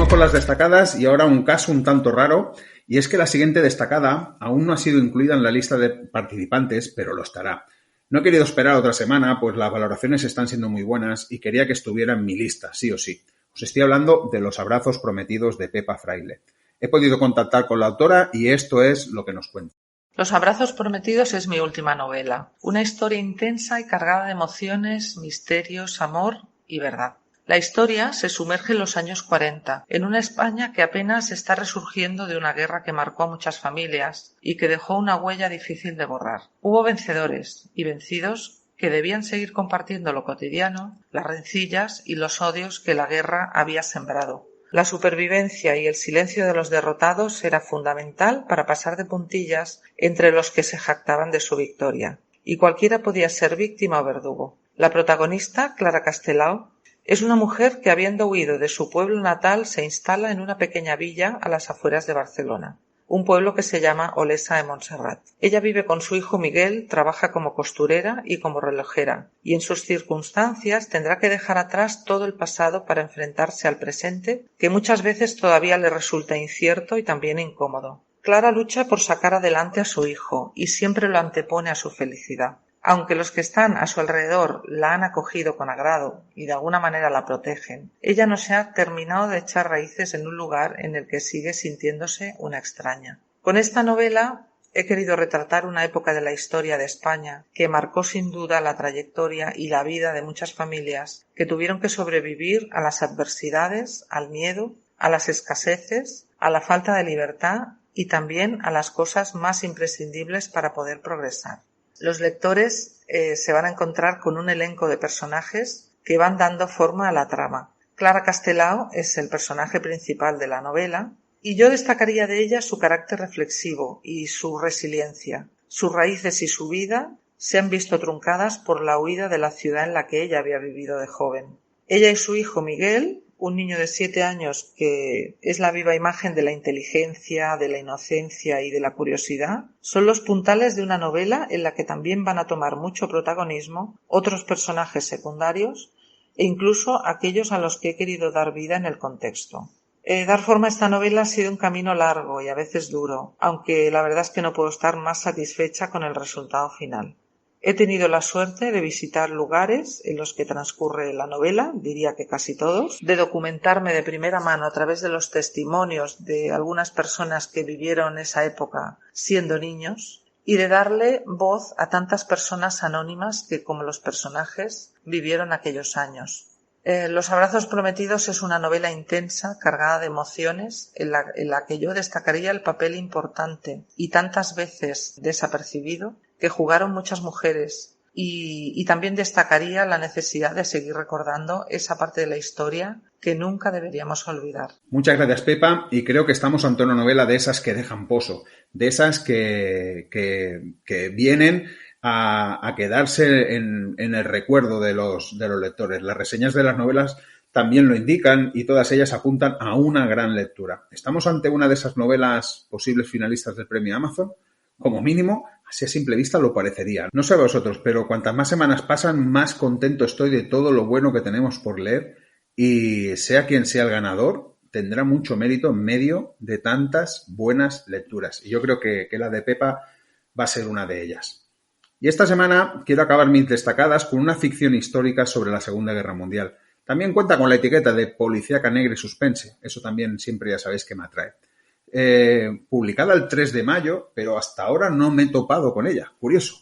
Con las destacadas y ahora un caso un tanto raro, y es que la siguiente destacada aún no ha sido incluida en la lista de participantes, pero lo estará. No he querido esperar otra semana, pues las valoraciones están siendo muy buenas y quería que estuviera en mi lista, sí o sí. Os estoy hablando de Los abrazos prometidos de Pepa Fraile. He podido contactar con la autora y esto es lo que nos cuenta. Los abrazos prometidos es mi última novela, una historia intensa y cargada de emociones, misterios, amor y verdad. La historia se sumerge en los años 40, en una España que apenas está resurgiendo de una guerra que marcó a muchas familias y que dejó una huella difícil de borrar. Hubo vencedores y vencidos que debían seguir compartiendo lo cotidiano, las rencillas y los odios que la guerra había sembrado. La supervivencia y el silencio de los derrotados era fundamental para pasar de puntillas entre los que se jactaban de su victoria, y cualquiera podía ser víctima o verdugo. La protagonista, Clara Castelao, es una mujer que, habiendo huido de su pueblo natal, se instala en una pequeña villa a las afueras de Barcelona, un pueblo que se llama Olesa de Montserrat. Ella vive con su hijo Miguel, trabaja como costurera y como relojera, y en sus circunstancias tendrá que dejar atrás todo el pasado para enfrentarse al presente, que muchas veces todavía le resulta incierto y también incómodo. Clara lucha por sacar adelante a su hijo y siempre lo antepone a su felicidad. Aunque los que están a su alrededor la han acogido con agrado y de alguna manera la protegen, ella no se ha terminado de echar raíces en un lugar en el que sigue sintiéndose una extraña. Con esta novela he querido retratar una época de la historia de España que marcó sin duda la trayectoria y la vida de muchas familias que tuvieron que sobrevivir a las adversidades, al miedo, a las escaseces, a la falta de libertad y también a las cosas más imprescindibles para poder progresar. Los lectores se van a encontrar con un elenco de personajes que van dando forma a la trama. Clara Castelao es el personaje principal de la novela y yo destacaría de ella su carácter reflexivo y su resiliencia. Sus raíces y su vida se han visto truncadas por la huida de la ciudad en la que ella había vivido de joven. Ella y su hijo Miguel, un niño de 7 años que es la viva imagen de la inteligencia, de la inocencia y de la curiosidad, son los puntales de una novela en la que también van a tomar mucho protagonismo otros personajes secundarios e incluso aquellos a los que he querido dar vida en el contexto. Dar forma a esta novela ha sido un camino largo y a veces duro, aunque la verdad es que no puedo estar más satisfecha con el resultado final. He tenido la suerte de visitar lugares en los que transcurre la novela, diría que casi todos, de documentarme de primera mano a través de los testimonios de algunas personas que vivieron esa época siendo niños y de darle voz a tantas personas anónimas que, como los personajes, vivieron aquellos años. Los abrazos prometidos es una novela intensa, cargada de emociones, en la que yo destacaría el papel importante y tantas veces desapercibido que jugaron muchas mujeres, y también destacaría la necesidad de seguir recordando esa parte de la historia que nunca deberíamos olvidar. Muchas gracias, Pepa, y creo que estamos ante una novela de esas que dejan pozo, de esas que vienen a quedarse en el recuerdo de los lectores. Las reseñas de las novelas también lo indican y todas ellas apuntan a una gran lectura. ¿Estamos ante una de esas novelas posibles finalistas del premio Amazon? Como mínimo, así a simple vista lo parecería. No sé a vosotros, pero cuantas más semanas pasan, más contento estoy de todo lo bueno que tenemos por leer y sea quien sea el ganador, tendrá mucho mérito en medio de tantas buenas lecturas. Y yo creo que la de Pepa va a ser una de ellas. Y esta semana quiero acabar mis destacadas con una ficción histórica sobre la Segunda Guerra Mundial. También cuenta con la etiqueta de policíaca negra y suspense. Eso también siempre ya sabéis que me atrae. Publicada el 3 de mayo, pero hasta ahora no me he topado con ella. Curioso.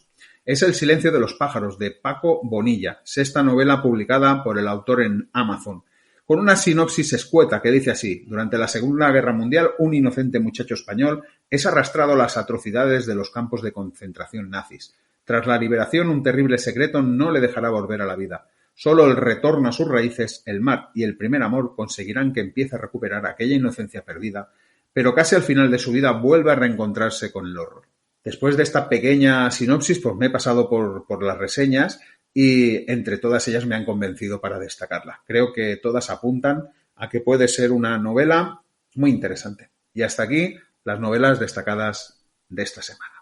Es El silencio de los pájaros, de Paco Bonilla, sexta novela publicada por el autor en Amazon, con una sinopsis escueta que dice así: durante la Segunda Guerra Mundial, un inocente muchacho español es arrastrado a las atrocidades de los campos de concentración nazis. Tras la liberación, un terrible secreto no le dejará volver a la vida. Solo el retorno a sus raíces, el mar y el primer amor conseguirán que empiece a recuperar aquella inocencia perdida, pero casi al final de su vida vuelve a reencontrarse con el horror. Después de esta pequeña sinopsis, pues me he pasado por las reseñas y entre todas ellas me han convencido para destacarla. Creo que todas apuntan a que puede ser una novela muy interesante. Y hasta aquí las novelas destacadas de esta semana.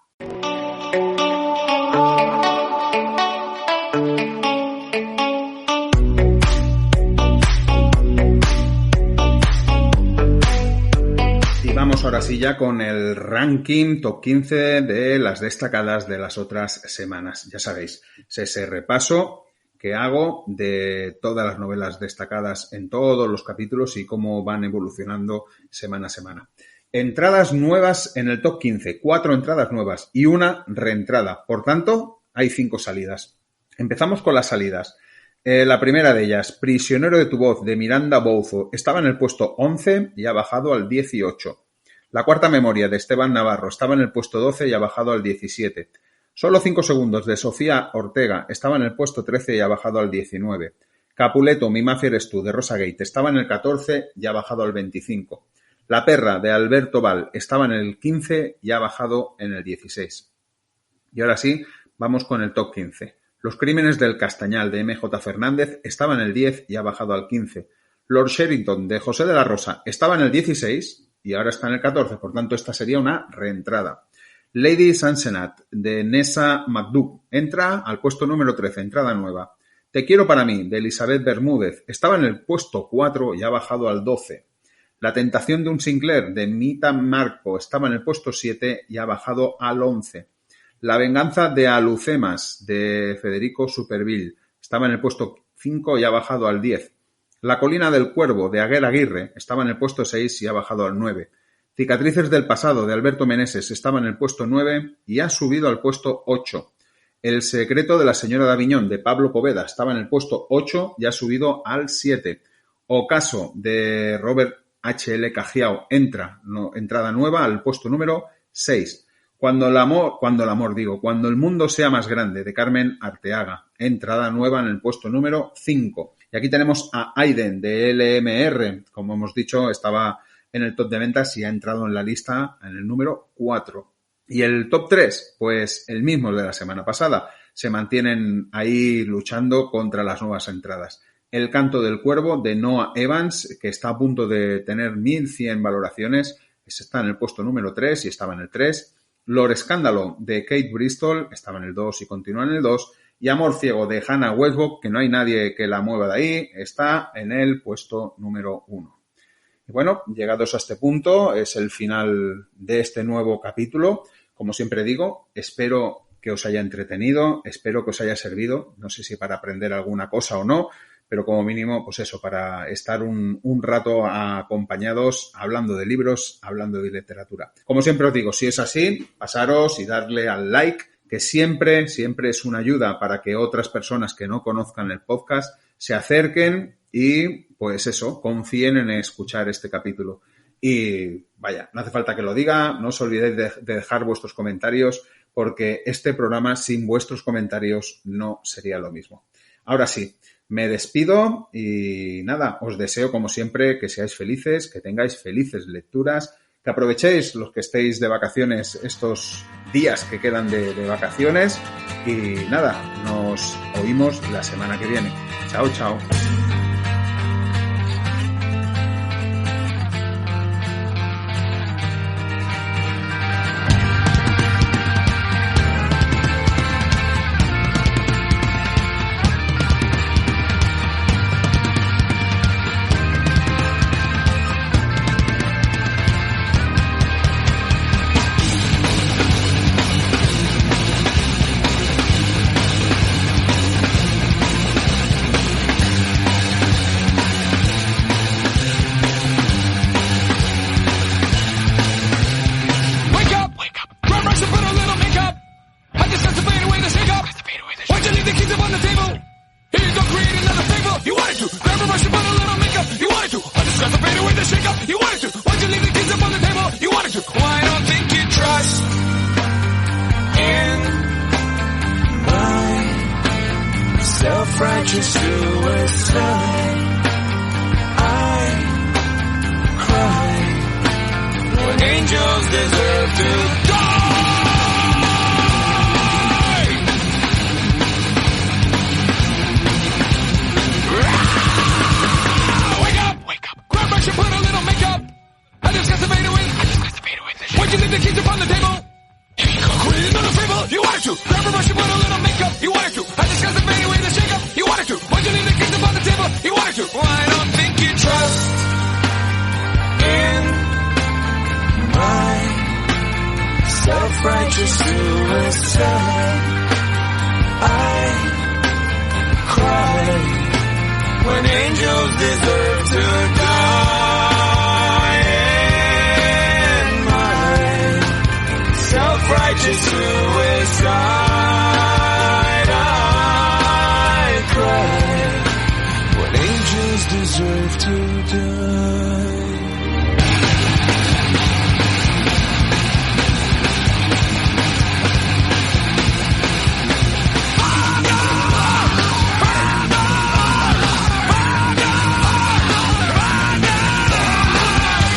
Vamos ahora sí ya con el ranking top 15 de las destacadas de las otras semanas. Ya sabéis, es ese repaso que hago de todas las novelas destacadas en todos los capítulos y cómo van evolucionando semana a semana. Entradas nuevas en el top 15, 4 entradas nuevas y una reentrada. Por tanto, hay 5 salidas. Empezamos con las salidas. La primera de ellas, Prisionero de tu voz, de Miranda Bouzo, estaba en el puesto 11 y ha bajado al 18. La cuarta memoria, de Esteban Navarro, estaba en el puesto 12 y ha bajado al 17. Solo 5 segundos, de Sofía Ortega, estaba en el puesto 13 y ha bajado al 19. Capuleto, Mi mafia eres tú, de Rosa Gate, estaba en el 14 y ha bajado al 25. La perra, de Alberto Val, estaba en el 15 y ha bajado en el 16. Y ahora sí, vamos con el top 15. Los crímenes del Castañal, de MJ Fernández, estaba en el 10 y ha bajado al 15. Lord Sherrington, de José de la Rosa, estaba en el 16 y ahora está en el 14, por tanto esta sería una reentrada. Lady Sansenat, de Nessa McDougall, entra al puesto número 13, entrada nueva. Te quiero para mí, de Elizabeth Bermúdez, estaba en el puesto 4 y ha bajado al 12. La tentación de un Sinclair, de Mita Marco, estaba en el puesto 7 y ha bajado al 11. La venganza de Alucemas, de Federico Superville, estaba en el puesto 5 y ha bajado al 10. La colina del cuervo, de Aguer Aguirre, estaba en el puesto 6 y ha bajado al 9. Cicatrices del pasado, de Alberto Meneses, estaba en el puesto 9 y ha subido al puesto 8. El secreto de la señora de Aviñón, de Pablo Poveda, estaba en el puesto 8 y ha subido al 7. Ocaso, de Robert H.L. Cajiao, entrada nueva al puesto número 6. Cuando el mundo sea más grande, de Carmen Arteaga, entrada nueva en el puesto número 5. Y aquí tenemos a Aiden, de LMR, como hemos dicho, estaba en el top de ventas y ha entrado en la lista en el número 4. Y el top 3, pues el mismo de la semana pasada. Se mantienen ahí luchando contra las nuevas entradas. El canto del cuervo, de Noah Evans, que está a punto de tener 1100 valoraciones, está en el puesto número 3 y estaba en el 3. Lord Escándalo, de Kate Bristol, estaba en el 2 y continúa en el 2. Y Amor ciego, de Hannah Westbrook, que no hay nadie que la mueva de ahí, está en el puesto número 1. Y bueno, llegados a este punto, es el final de este nuevo capítulo. Como siempre digo, espero que os haya entretenido, espero que os haya servido, no sé si para aprender alguna cosa o no, pero como mínimo, pues eso, para estar un rato acompañados hablando de libros, hablando de literatura. Como siempre os digo, si es así, pasaros y darle al like, que siempre es una ayuda para que otras personas que no conozcan el podcast se acerquen y, pues eso, confíen en escuchar este capítulo. Y vaya, no hace falta que lo diga, no os olvidéis de dejar vuestros comentarios, porque este programa sin vuestros comentarios no sería lo mismo. Ahora sí, me despido y nada, os deseo como siempre que seáis felices, que tengáis felices lecturas, que aprovechéis los que estéis de vacaciones estos días que quedan de vacaciones y nada, nos oímos la semana que viene. Chao, chao. Self-righteous suicide. I cry when angels deserve to die. Wake up, grab brush and put a little makeup. I discuss the fade away. Why'd you leave the keys upon the table? Quit another fable. You wanted to grab a brush and put a little makeup. You wanted to. I discuss the fade away. You wanted to. Why'd you leave the keys upon the table? You wanted to. Well, I don't think you trust in my self-righteous suicide. I cry when angels deserve to die. In my self-righteous suicide. Deserve to die.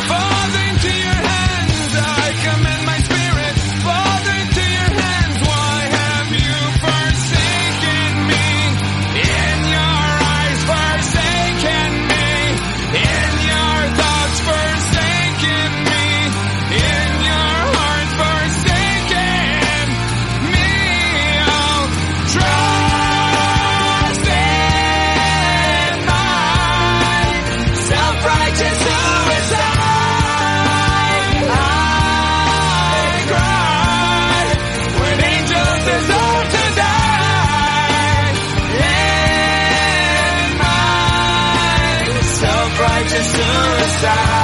Father, into your hands I commend my spirit. Father, into your hands, why have you forsaken me? In your eyes forsaken me. In your thoughts forsaken me. In your heart forsaken me. I'll trust in my self-righteous suicide. I cry when angels deserve to die. In my self-righteous suicide.